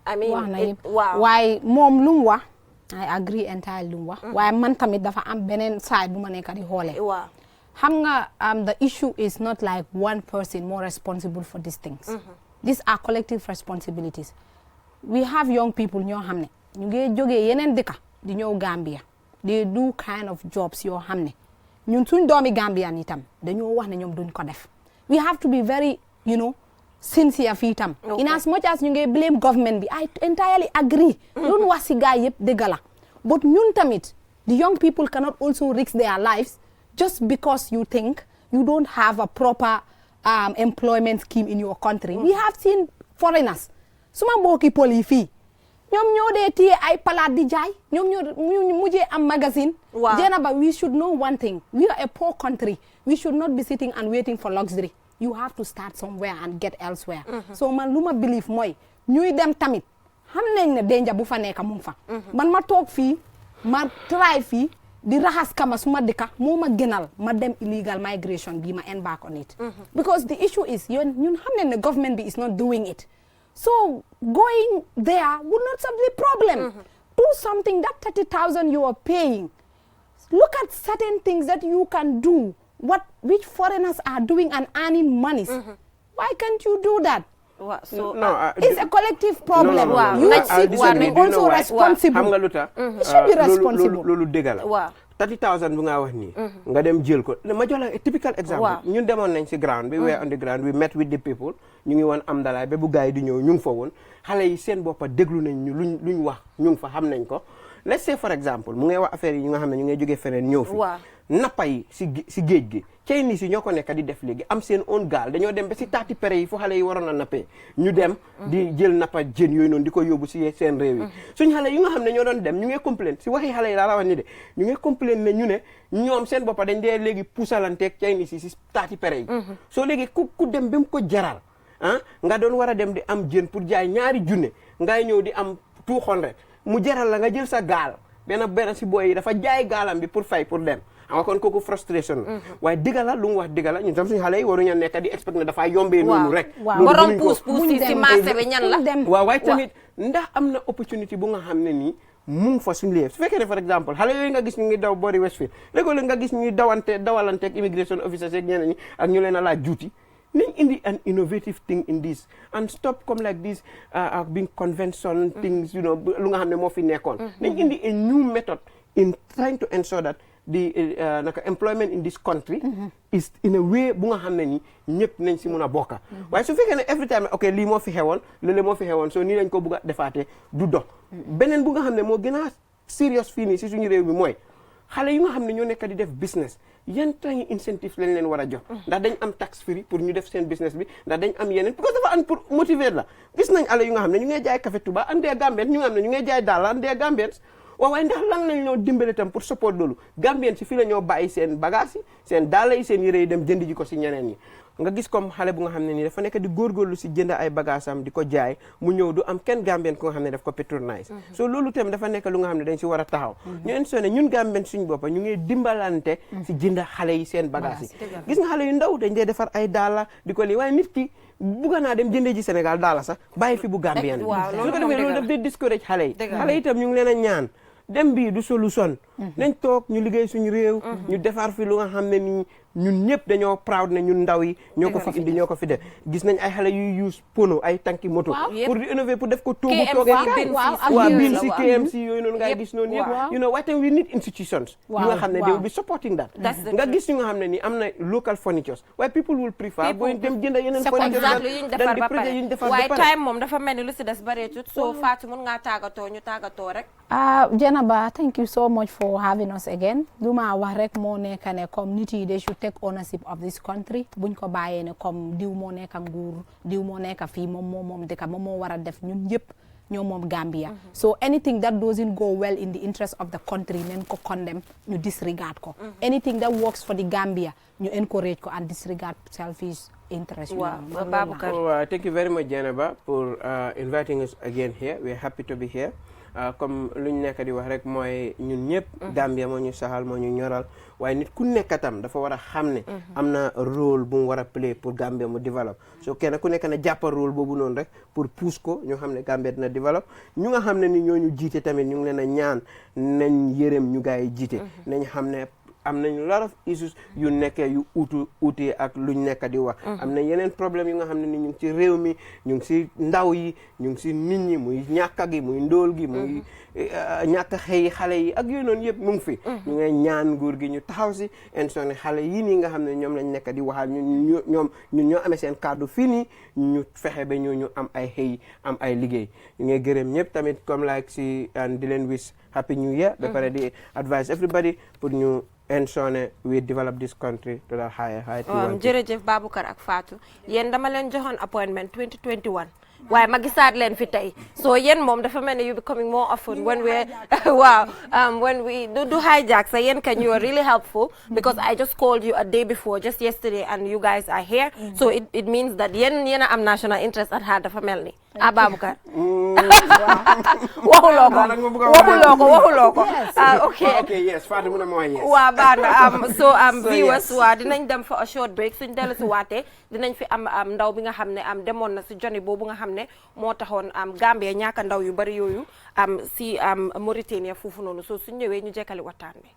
Speaker 1: I mean
Speaker 3: wax na yëpp waaye moom lu mu wax I agree entirely lu mu wax waaye man tamit dafa am beneen side bu ma nekk di xoolee
Speaker 1: waaw
Speaker 3: xam nga the issue is not like one person more responsible for these things these are collective responsibilities we have young people ñoo xam ne ñu ngi jógee yeneen dëkka di ñëw Gambia they do kind of jobs yoo xam ne ñun suñ doomi Gambian itam dañoo wax ne ñoom duñ ko def we have to be very sincere fii itam in as much as ñu ngi blame government bi I entirely agree loolu wax si gaay yëpp dëgg la but ñun tamit the young people cannot also risk their lives just because you think you don't have a proper employment scheme in your country we have seen foreigners suma mbokki pol yi fii ñoom ñoo dee téye ay palaat di jaay ñoom ñoo mujjee am magazine Jenaba we should know one thing we are a poor country we should not be sitting and waiting for luxury you have to start somewhere and get elsewhere so man lu ma believe mooy ñuy dem tamit xam nañ ne denja bu fa nekk mu ngi fa man ma toog fii ma try fii di raxas kama suma dëkka moo ma gënal ma dem illegal migration bi ma embark on it because the issue is ñun xam nañ ne government bi is not doing it so going there would not solve the problem. Do something that 30,000 you are paying. Look at certain things that you can do. Which foreigners are doing and earning monies. Why can't you do that? It's a collective problem. You are also responsible. You should be responsible.
Speaker 2: Lolu dëgg la. 30,000 bu nga wax nii nga dem jël ko ma jox la a typical example ñun demoon nañ si ground bi we were on the ground we met with the people ñu ngi woon am dalaay ba bu gaay di ñëw ñu ngi fa woon xale yi seen boppa déglu nañ ñu luñ wax ñu ngi fa xam nañ ko let's say for example mu ngay wax affaire yi nga xam ne ñu ngay jógee feneen ñëw fi nappa yi si géej gi Chinese yi ñoo ko nekk di def léegi am seen own gaal dañoo dem ba si taati pere yi fu xale yi waroon a nappee ñu dem di jël nappa jën yooyu noonu di ko yóbbu si seen réew yi suñ xale yi nga xam ne ñoo doon dem ñu ngi complain si waxi xale yi laa la wax ni de ñu ngi complain ne ñu ne ñoom seen boppa dañ dee léegi puusalanteeg Chinese yi si taati pere yi soo léegi ku dem ba mu ko jaral nga doon war a dem di am jën pour jaay $2,000 ngay ñëw di am 200 mu jaral la nga jël sa gaal benn si booy yi dafa jaay gaalam bi pour fay pour dem xam nga kon kooku frustration waaye digga la lu mu wax digga la ñun tam suñu xale yi waruñu nekk di expect ne dafaa yombee noonu rek
Speaker 1: borom puus si marché bi ñan la
Speaker 2: waaw waaye tamit ndax am na opportunity bu nga xam ne nii mu ngi fa suñu léegi su fekkee ne par exemple xale yooyu nga gis ñu ngi daw boori Westfield léegi nga gis ñuy dawalanteeg immigration officers yeeg ñeneen ñi ak ñu leen a laaj juuti nañ indi an innovative thing in this and stop come like this being conventional things lu nga xam ne moo fi nekkoon nañ indi a new method in trying to ensure that the naka employment in this country is in a way bu nga xam ne ni ñëpp nañ si mun a bokka waaye su fekkee ne every time ok lii moo fi xewoon lële moo fi xewoon so nii lañ ko bugg a defaatee du dox beneen bu nga xam ne moo gën a serious fii nii si suñu réew mi mooy xale yu nga xam ne ñoo nekk di def business yan training incentive lañ leen war a jox ndax dañ am tax free pour ñu def seen business bi ndax dañ am yeneen parce que dafa am pour motiver la gis nañ xale yu nga xam ne ñu ngay jaay café Touba andee Gambien ñu nga xam ne ñu ngay jaay daal andee Gambien waaye ndax lan lañ ñoo dimbale tam pour support loolu Gambien si fii la ñoo bàyyi seen bagage yi seen daala yi seen yére yi dem jënd ji ko si ñeneen ñi nga gis comme xale bu nga xam ne nii dafa nekk di góorgóorlu si jënd ay bagage am di ko jaay mu ñëw du am kenn Gambien ku nga xam ne daf ko patronise so loolu tam dafa nekk lu nga xam ne dañ si war a taxaw ñu ensone ñun Gambien suñ boppa ñu ngi dimbalante si jënd xale yi seen bagage yi gis nga xale yu ndaw dañ dee defar ay daala di ko lii waaye nit ki bugga naa dem jëndee ji Sénégal daala sax bàyyi fi bu Gambien bi su ko defee loolu daf dee discourage xale yi xale yi itam ñu ngi leen a ñaan dem bii du solution nañ toog ñu liggéey suñu réew ñu defar fi lu nga xam ne nii ñun ñëpp dañoo proud ne ñun ndaw yi ñoo ko fi indi ñoo ko fi def gis nañ ay xale yuy use pono ay tanki moto pour di innover pour def ko toogu toogee waaw bin si KMC yooyu noonu ngay gis noonu yëpp you know waaye tam we need institutions yu nga xam ne they will be supporting that nga gis ñu nga xam ne nii am na local furnitures waaye people will prefer booy dem jënd yeneen furnitures dan di projet yu ñu defar ba pare
Speaker 1: waaye time moom dafa mel ni lu si des bareetut so Fatou mun ngaa tàggatoo ñu tàggatoo rek
Speaker 3: Jenaba, thank you so much for having us again. Duma wax rek moo nekk ne comme nit yi they should take ownership of this country. Buñ ko bàyyee ne comme diw moo nekk nguur diw moo nekk fii moom dëkk moom moo war a def ñun yëpp ñoo moom Gambia. So anything that doesn't go well in the interest of the country nañ ko condemn ñu disregard ko. Anything that works for the Gambia ñu encourage ko and disregard selfish interest.
Speaker 2: Wow, thank you very much Jenaba for inviting us again here. We are happy to be here. Comme lu ñu nekk di wax rek mooy ñun ñëpp Gambia moo ñu saxal moo ñu ñoral waaye nit ku nekk tam dafa war a xam ne am na rôle bu mu war a play pour Gambia mu développe so kenn ku nekk na jàppal rôle boobu noonu rek pour pousse ko ñu xam ne Gambia dina développe ñu nga xam ne ni ñoo ñu jiite tamit ñu ngi leen a ñaan nañ yërëm ñu gaa yi jiite nañ xam ne am nañ lot of issues yu nekkee yu uutee ak luñ nekk di wax am na yeneen problème yu nga xam ne ni ñu ngi ci réew mi ñu ngi si ndaw yi ñu ngi si nit ñi muy ñàkk gi muy ndóol gi muy ñàkk xëy xale yi ak yooyu noonu yëpp mu ngi fi ñu ngay ñaan nguur gi ñu taxaw si ensone xale yii nii nga xam ne ñoom lañ nekk di waxal ñun ñoo amee seen kàddu fii nii ñu fexe ba ñu am ay xëy am ay liggéey ñu ngay gërëm ñëpp tamit comme like si di leen wish happy new year ba pare di advise everybody pour ñu ensone we develop this country to the higher height.
Speaker 1: jërëjëf Baboucarr ak Fatou yéen dama leen joxoon appointment 2021 waaye ma gisaat leen fi tey so yéen moom dafa mel ne you becoming more often when we when we do hijack so yéen can you are really helpful because I just called you a day before just yesterday and you guys are here so it means that yéen a am national interest at heart dafa mel ni Baboucarr waxuloo ko
Speaker 2: okay yes Fatou mu ne mooy yes
Speaker 1: waaw baax na so viewers waaw dinañ dem for a short break suñ dellu si waatee dinañ fi am ndaw bi nga xam ne demoon na si joni boobu nga xam ne moo taxoon Gambia ñaaka ndaw yu bari yooyu si Mauritania foofu noonu so suñ ñëwee ñu jekkali waxtaan bi.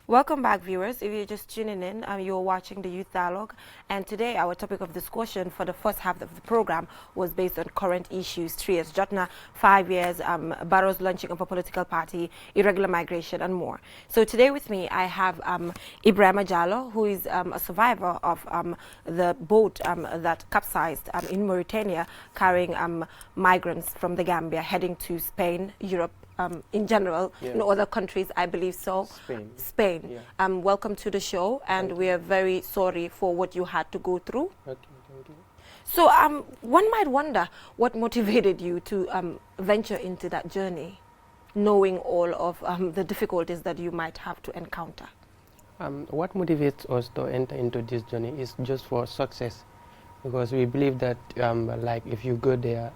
Speaker 1: Welcome back, viewers. If you're just tuning in, you're watching the Youth Dialogue, and today our topic of discussion for the first half of the program was based on current issues: 3 years Jotna, 5 years Barrow's launching of a political party, irregular migration, and more. So today with me, I have Ibrahima Jallow, who is a survivor of the boat that capsized in Mauritania, carrying migrants from the Gambia heading to Spain, Europe, in general, in other countries, I believe so. Spain. Yeah. Welcome to the show, and we are very sorry for what you had to go through.
Speaker 4: Okay, thank you.
Speaker 1: So one might wonder what motivated you to venture into that journey, knowing all of the difficulties that you might have to encounter.
Speaker 4: What motivates us to enter into this journey is just for success, because we believe that like if you go there,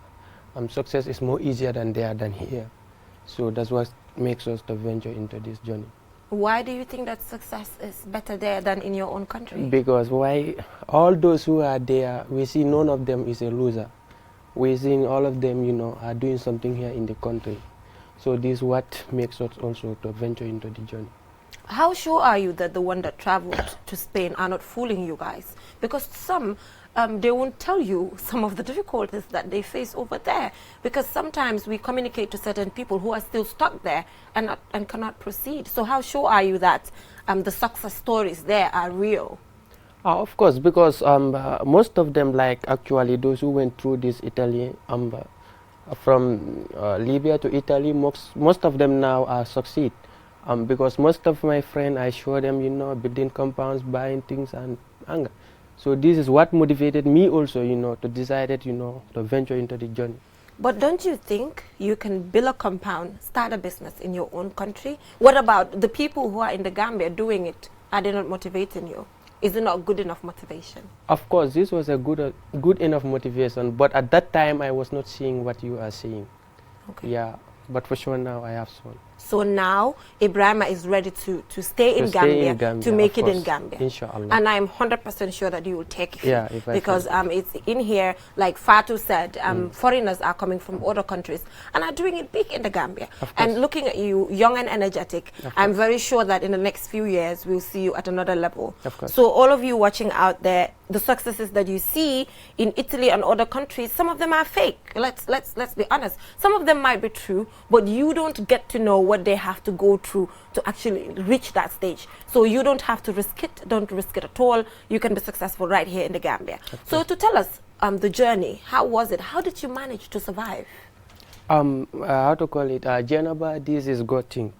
Speaker 4: success is more easier than there than here. So that's what makes us to venture into this journey.
Speaker 1: Why do you think that success is better there than in your own country?
Speaker 4: Because all those who are there, we see none of them is a loser. We see all of them, are doing something here in the country. So this is what makes us also to venture into the journey.
Speaker 1: How sure are you that the one that traveled to Spain are not fooling you guys? Because some, they won't tell you some of the difficulties that they face over there. Because sometimes we communicate to certain people who are still stuck there and cannot proceed. So how sure are you that the success stories there are real?
Speaker 4: Of course, because most of them, like actually those who went through this Italy, from Libya to Italy, most of them now succeed. Because most of my friends, I show them, you know, building compounds, buying things, and anger. So this is what motivated me also, you know, to decide, you know, to venture into the journey.
Speaker 1: But don't you think you can build a compound, start a business in your own country? What about the people who are in the Gambia doing it? Are they not motivating you? Is it not good enough motivation?
Speaker 4: Of course, this was a good enough motivation, but at that time I was not seeing what you are seeing.
Speaker 1: Okay.
Speaker 4: Yeah, but for sure now I have shown.
Speaker 1: So now Ibrahima is ready to stay in Gambia, to make it in Gambia.
Speaker 4: Inshallah.
Speaker 1: And I'm 100% sure that you will take it.
Speaker 4: Yeah, if I
Speaker 1: because it's in here, like Fatu said, foreigners are coming from other countries and are doing it big in the Gambia. And looking at you, young and energetic, I'm very sure that in the next few years we'll see you at another level.
Speaker 4: Of course.
Speaker 1: So all of you watching out there, the successes that you see in Italy and other countries, some of them are fake. Let's be honest. Some of them might be true, but you don't get to know what they have to go through to actually reach that stage. So you don't have to risk it. Don't risk it at all. You can be successful right here in the Gambia. So to tell us the journey, how was it? How did you manage to survive?
Speaker 4: How to call it? Janaba, this is God thing.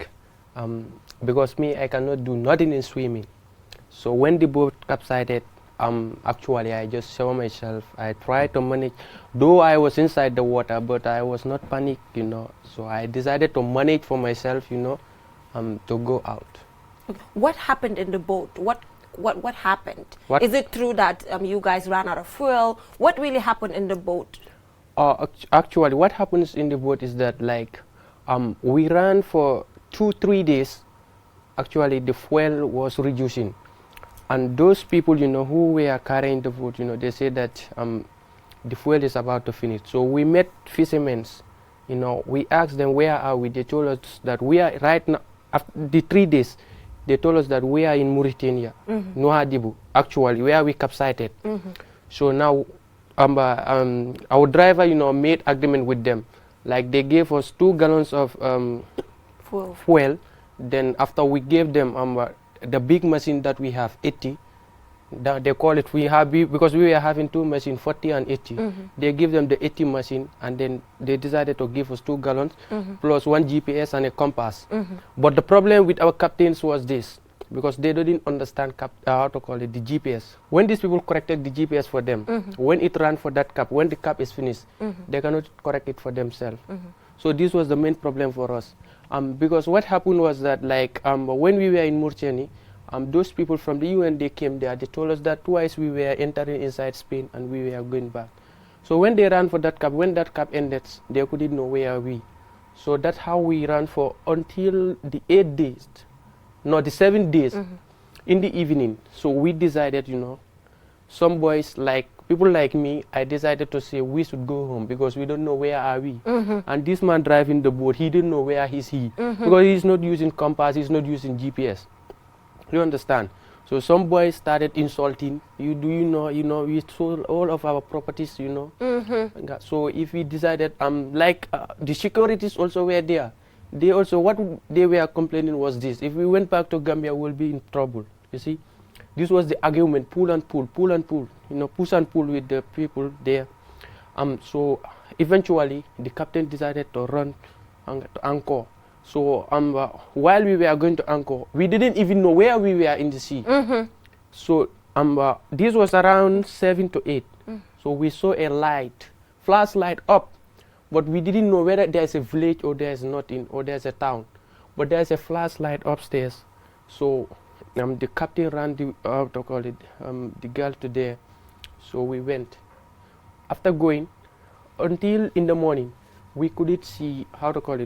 Speaker 4: Because me, I cannot do nothing in swimming. So when the boat capsized, actually I just show myself. I tried to manage, though I was inside the water, but I was not panicked, you know. So I decided to manage for myself, you know, to go out.
Speaker 1: What happened in the boat? What happened?
Speaker 4: What?
Speaker 1: Is it true that you guys ran out of fuel? What really happened in the boat?
Speaker 4: Actually, what happens in the boat is that, like, we ran for 2-3 days. Actually, the fuel was reducing. And those people, you know, who were carrying the boat, you know, they said that the fuel is about to finish. So we met fishermen, you know, we asked them, where are we? They told us that we are right now, after the 3 days, they told us that we are in Mauritania, Nouadhibou, actually, where we capsized. So now, our driver, you know, made agreement with them. Like, they gave us 2 gallons of fuel. Then after we gave them the big machine that we have, 80, that they call it, because we were having 2 machines, 40 and 80. They give them the 80 machine, and then they decided to give us 2 gallons plus 1 GPS and a compass. But the problem with our captains was this, because they didn't understand how to call it, the GPS. When these people corrected the GPS for them, when it ran for that cap, when the cap is finished, they cannot correct it for themselves. So this was the main problem for us. Because what happened was that, like, when we were in Mauritania, those people from the UN, they came there. They told us that twice we were entering inside Spain and we were going back. So when they ran for that cap, when that cap ended, they couldn't know where we. So that's how we ran for until the 8 days, no, the 7 days in the evening. So we decided, you know, some boys, like people like me, I decided to say we should go home because we don't know where are we. And this man driving the boat, he didn't know where is he, because he's not using compass, he's not using GPS. You understand? So some boys started insulting. You know, we sold all of our properties, you know. So if we decided, the securities also were there. They also, what they were complaining was this: if we went back to Gambia, we'll be in trouble. You see, this was the argument: pull and pull, pull and pull. You know, push and pull with the people there. So eventually, the captain decided to run to anchor. So while we were going to anchor, we didn't even know where we were in the sea. So this was around 7 to 8. So we saw a light, flashlight up, but we didn't know whether there's a village or there's nothing or there's a town. But there's a flashlight upstairs. So the captain ran the girl to there. So we went. After going, until in the morning, we couldn't see,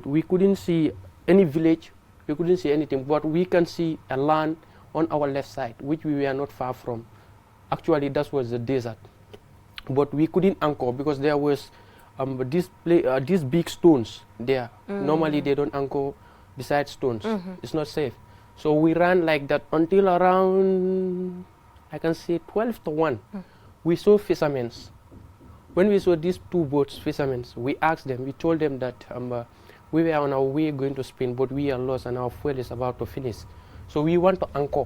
Speaker 4: we couldn't see any village, we couldn't see anything, but we can see a land on our left side, which we were not far from. Actually, that was the desert. But we couldn't anchor because there was these big stones there. Normally, they don't anchor beside stones. It's not safe. So we ran like that until around, I can say 12 to 1. We saw fishermen. When we saw these two boats, fishermen, we asked them, we told them that we were on our way going to Spain, but we are lost and our fuel is about to finish. So we want to anchor.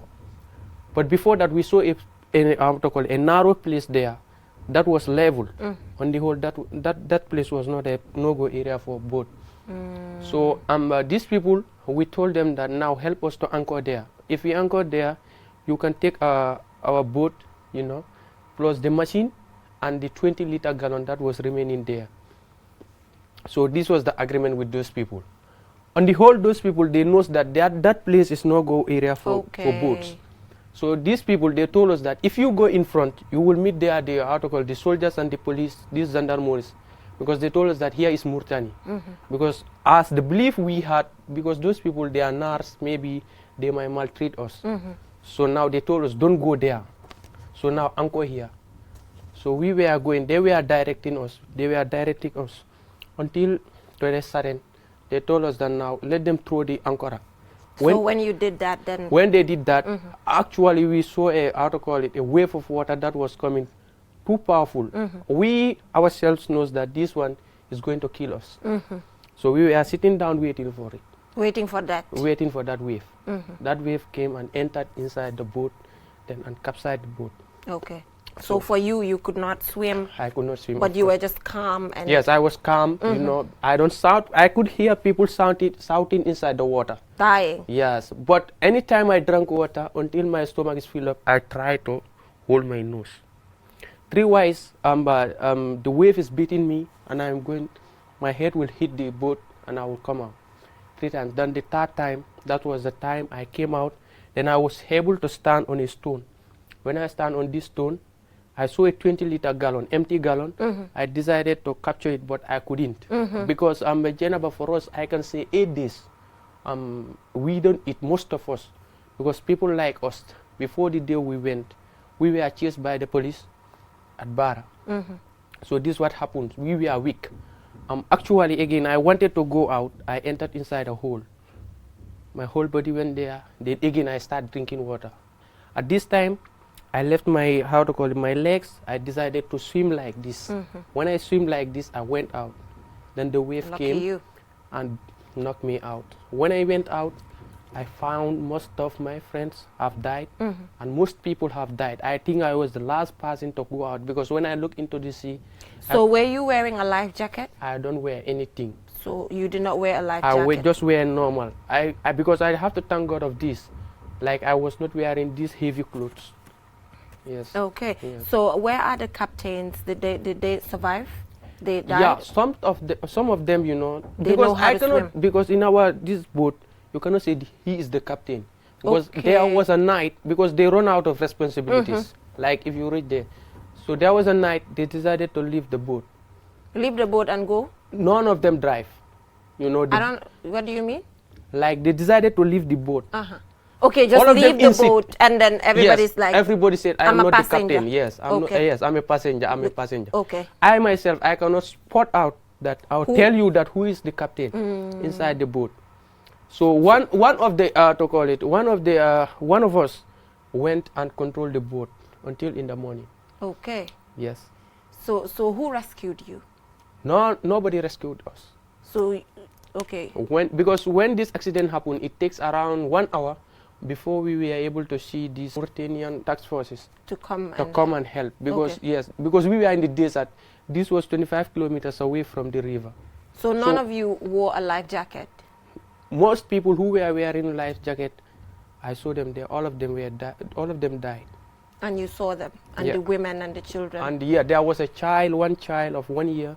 Speaker 4: But before that, we saw a narrow place there that was level. On the whole, that place was not a no-go area for boat. So these people, we told them that now help us to anchor there. If we anchor there, you can take our boat, you know, plus the machine and the 20-liter gallon that was remaining there. So this was the agreement with those people. On the whole, those people, they know that that place is no-go area for boats. So these people, they told us that if you go in front, you will meet there the soldiers and the police, these gendarmeries, because they told us that here is Mauritania. Because as the belief we had, because those people, they are nurse, maybe they might maltreat us. So now they told us, don't go there. So now anchor here. So we were going, they were directing us, until to a sudden, they told us that now let them throw the anchor.
Speaker 1: So when you did that, then?
Speaker 4: When they did that, actually we saw a wave of water that was coming too powerful. We ourselves knows that this one is going to kill us. So we were sitting down waiting for it.
Speaker 1: Waiting for that?
Speaker 4: Waiting for that wave. That wave came and entered inside the boat, then and capsized the boat.
Speaker 1: Okay. So for you, you could not swim?
Speaker 4: I could not swim.
Speaker 1: But you were just calm? And
Speaker 4: yes, I was calm. You know, I don't shout. I could hear people shouting inside the water.
Speaker 1: Dying?
Speaker 4: Yes, but anytime I drank water, until my stomach is filled up, I try to hold my nose. Three-wise, the wave is beating me, and I'm going, my head will hit the boat, and I will come out. 3 times. Then the third time, that was the time I came out, then I was able to stand on a stone. When I stand on this stone, I saw a 20-liter gallon, empty gallon. I decided to capture it, but I couldn't. Because Jenaba, for us, I can say 8 days. We don't eat, most of us. Because people like us, before the day we went, we were chased by the police at Bara. So this is what happened. We were weak. Actually, again, I wanted to go out. I entered inside a hole. My whole body went there. Then again, I started drinking water. At this time, I left my, my legs. I decided to swim like this. When I swim like this, I went out. Then the wave came and knocked me out. When I went out, I found most of my friends have died, and most people have died. I think I was the last person to go out, because when I look into the sea...
Speaker 1: So were you wearing a life jacket?
Speaker 4: I don't wear anything.
Speaker 1: So you did not wear a life jacket?
Speaker 4: I just wear normal. Because I have to thank God of this. Like, I was not wearing these heavy clothes. Yes.
Speaker 1: Okay.
Speaker 4: Yes.
Speaker 1: So where are the captains? Did they survive? They died?
Speaker 4: Yeah, some of them, you know,
Speaker 1: they
Speaker 4: because
Speaker 1: know how to swim.
Speaker 4: Because in this boat, you cannot say he is the captain. Because there was a night, because they run out of responsibilities. Like if you read there. So there was a night they decided to leave the boat.
Speaker 1: Leave the boat and go?
Speaker 4: None of them drive. You know.
Speaker 1: What do you mean?
Speaker 4: Like they decided to leave the boat.
Speaker 1: Okay, just leave the boat, and then everybody's
Speaker 4: yes,
Speaker 1: like...
Speaker 4: everybody said, I'm not
Speaker 1: passenger.
Speaker 4: the captain. Yes, I'm a passenger. I'm a passenger.
Speaker 1: Okay.
Speaker 4: I myself, I cannot spot out that, I'll tell you that who is the captain inside the boat. So one of us went and controlled the boat until in the morning.
Speaker 1: Okay.
Speaker 4: Yes.
Speaker 1: So who rescued you?
Speaker 4: No, nobody rescued us.
Speaker 1: So, okay.
Speaker 4: Because when this accident happened, it takes around 1 hour before we were able to see these Mauritanian task forces
Speaker 1: to come
Speaker 4: and help. Because because we were in the desert. This was 25 kilometers away from the river.
Speaker 1: So none of you wore a life jacket?
Speaker 4: Most people who were wearing a life jacket, I saw them there. All of them died.
Speaker 1: And you saw them, and the women and the children.
Speaker 4: And there was one child of 1 year.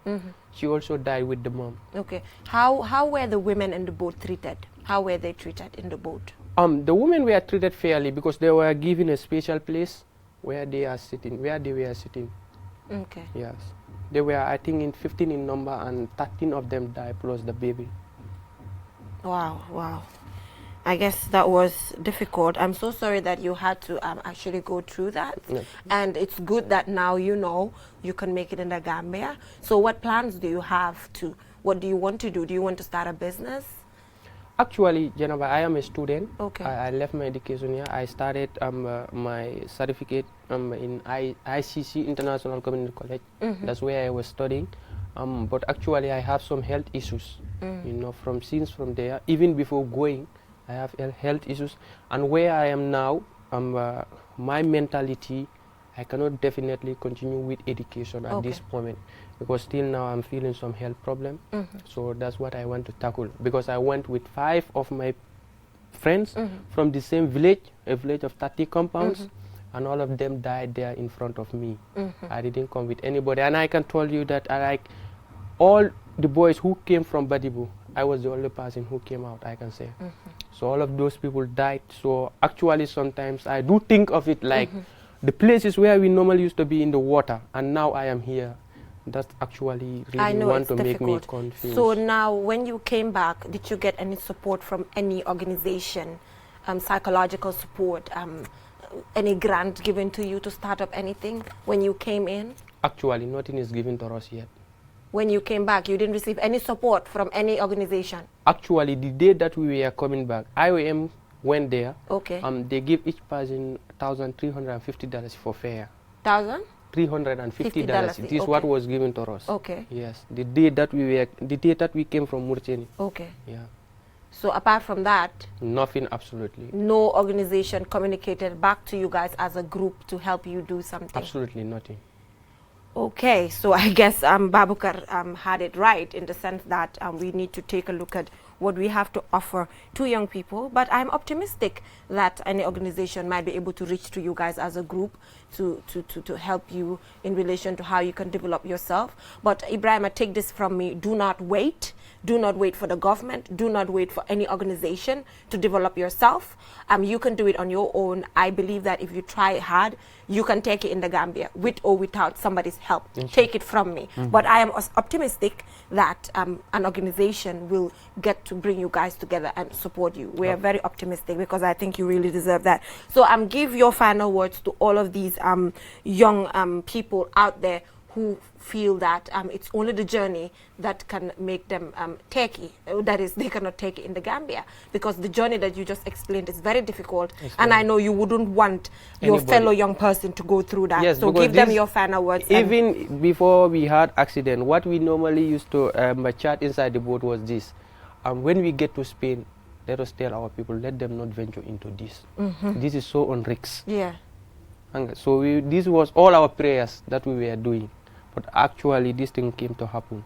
Speaker 4: She also died with the mom.
Speaker 1: Okay. How were the women in the boat treated? How were they treated in the boat?
Speaker 4: The women were treated fairly, because they were given a special place where they were sitting.
Speaker 1: Okay.
Speaker 4: Yes. They were, I think, 15 in number, and 13 of them died, plus the baby.
Speaker 1: Wow. I guess that was difficult. I'm so sorry that you had to actually go through that.
Speaker 4: Yeah.
Speaker 1: And it's good that now you know you can make it in the Gambia. So what plans do you have what do you want to do? Do you want to start a business?
Speaker 4: Actually, Janaba, I am a student.
Speaker 1: Okay.
Speaker 4: I left my education here. I started my certificate in ICC, International Community College. That's where I was studying. But actually, I have some health issues. You know, since from there, even before going, I have health issues. And where I am now, my mentality, I cannot definitely continue with education at this moment, because still now I'm feeling some health problem. So that's what I want to tackle, because I went with 5 of my friends from the same village, a village of 30 compounds, and all of them died there in front of me. I didn't come with anybody, and I can tell you that all the boys who came from Badibu, I was the only person who came out, I can say. So all of those people died. So actually sometimes I do think of it like the places where we normally used to be in the water, and now I am here. That's actually really want to make me confused.
Speaker 1: So now, when you came back, did you get any support from any organization, psychological support, any grant given to you to start up anything when you came in?
Speaker 4: Actually, nothing is given to us yet.
Speaker 1: When you came back, you didn't receive any support from any organization?
Speaker 4: Actually, the day that we were coming back, IOM went there.
Speaker 1: Okay.
Speaker 4: They give each person $1,350 for fare. $350. This is what was given to us.
Speaker 1: Okay.
Speaker 4: Yes, the day that we came from Mauritania.
Speaker 1: Okay.
Speaker 4: Yeah.
Speaker 1: So apart from that,
Speaker 4: nothing, absolutely.
Speaker 1: No organization communicated back to you guys as a group to help you do something?
Speaker 4: Absolutely nothing.
Speaker 1: Okay, so I guess Babukar had it right in the sense that we need to take a look at what we have to offer to young people. But I'm optimistic that any organization might be able to reach to you guys as a group to help you in relation to how you can develop yourself. But Ibrahima, take this from me. Do not wait. Do not wait for the government. Do not wait for any organization to develop yourself. You can do it on your own. I believe that if you try hard, you can take it in the Gambia, with or without somebody's help. Take it from me. But I am optimistic that an organization will get to bring you guys together and support you. We are very optimistic, because I think you really deserve that. So give your final words to all of these young people out there who feel that it's only the journey that can make them take it. That is, they cannot take it in the Gambia, because the journey that you just explained is very difficult. And I know you wouldn't want your fellow young person to go through that.
Speaker 4: Yes,
Speaker 1: so give them your final words.
Speaker 4: Even before we had accident, what we normally used to chat inside the boat was this. When we get to Spain, let us tell our people, let them not venture into this. This is so on risk.
Speaker 1: Yeah.
Speaker 4: And so this was all our prayers that we were doing. But actually, this thing came to happen.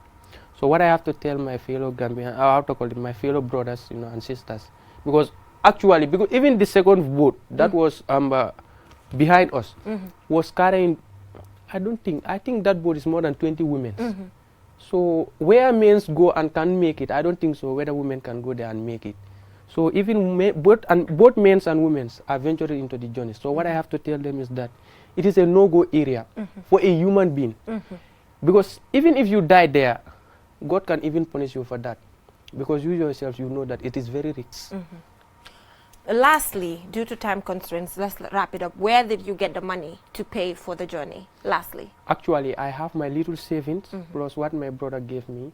Speaker 4: So what I have to tell my fellow Gambian, I have to call it my fellow brothers, and sisters, because even the second boat that was behind us was carrying, I think that boat is more than 20 women. So where men go and can make it, I don't think so whether women can go there and make it. So even both men and women are venturing into the journey. So what I have to tell them is that it is a no-go area for a human being. Because even if you die there, God can even punish you for that. Because you yourself, you know that it is very risky.
Speaker 1: Lastly, due to time constraints, let's wrap it up. Where did you get the money to pay for the journey? Lastly.
Speaker 4: Actually, I have my little savings plus what my brother gave me.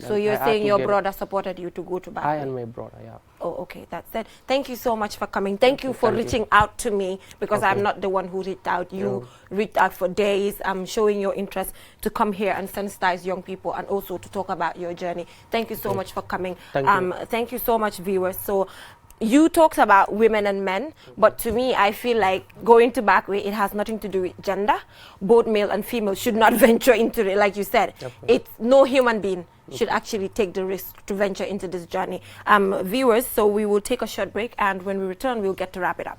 Speaker 1: So you're saying your brother supported you to go to Bali?
Speaker 4: I and my brother, yeah.
Speaker 1: Oh, okay, that's it. Thank you so much for coming. Thank you for reaching out to me, because I'm not the one who reached out. You reached out for days, showing your interest to come here and sensitize young people and also to talk about your journey. Thank you so much for coming. Thank you so much, viewers. So you talked about women and men, but to me, I feel like going to Backway, it has nothing to do with gender. Both male and female should not venture into it, like you said. It's no human being should actually take the risk to venture into this journey. Viewers, so we will take a short break, and when we return, we'll get to wrap it up.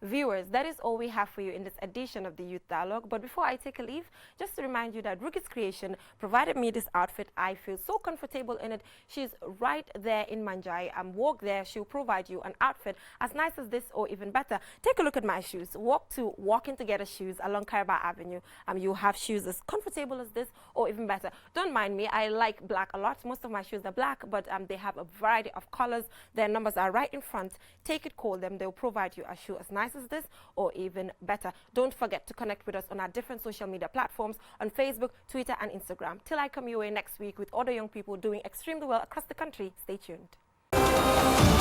Speaker 1: Viewers, that is all we have for you in this edition of the Youth Dialogue. But before I take a leave, just to remind you that Ruki's Creation provided me this outfit. I feel so comfortable in it. She's right there in Manjai. Walk there. She'll provide you an outfit as nice as this or even better. Take a look at my shoes. Walk to Walking Together shoes along Kairaba Avenue. You have shoes as comfortable as this or even better. Don't mind me. I like black a lot. Most of my shoes are black, but they have a variety of colors. Their numbers are right in front. Take it, call them. They'll provide you a shoe as nice as this or even even better. Don't forget to connect with us on our different social media platforms on Facebook, Twitter, and Instagram. Till I come your way next week with other young people doing extremely well across the country. Stay tuned.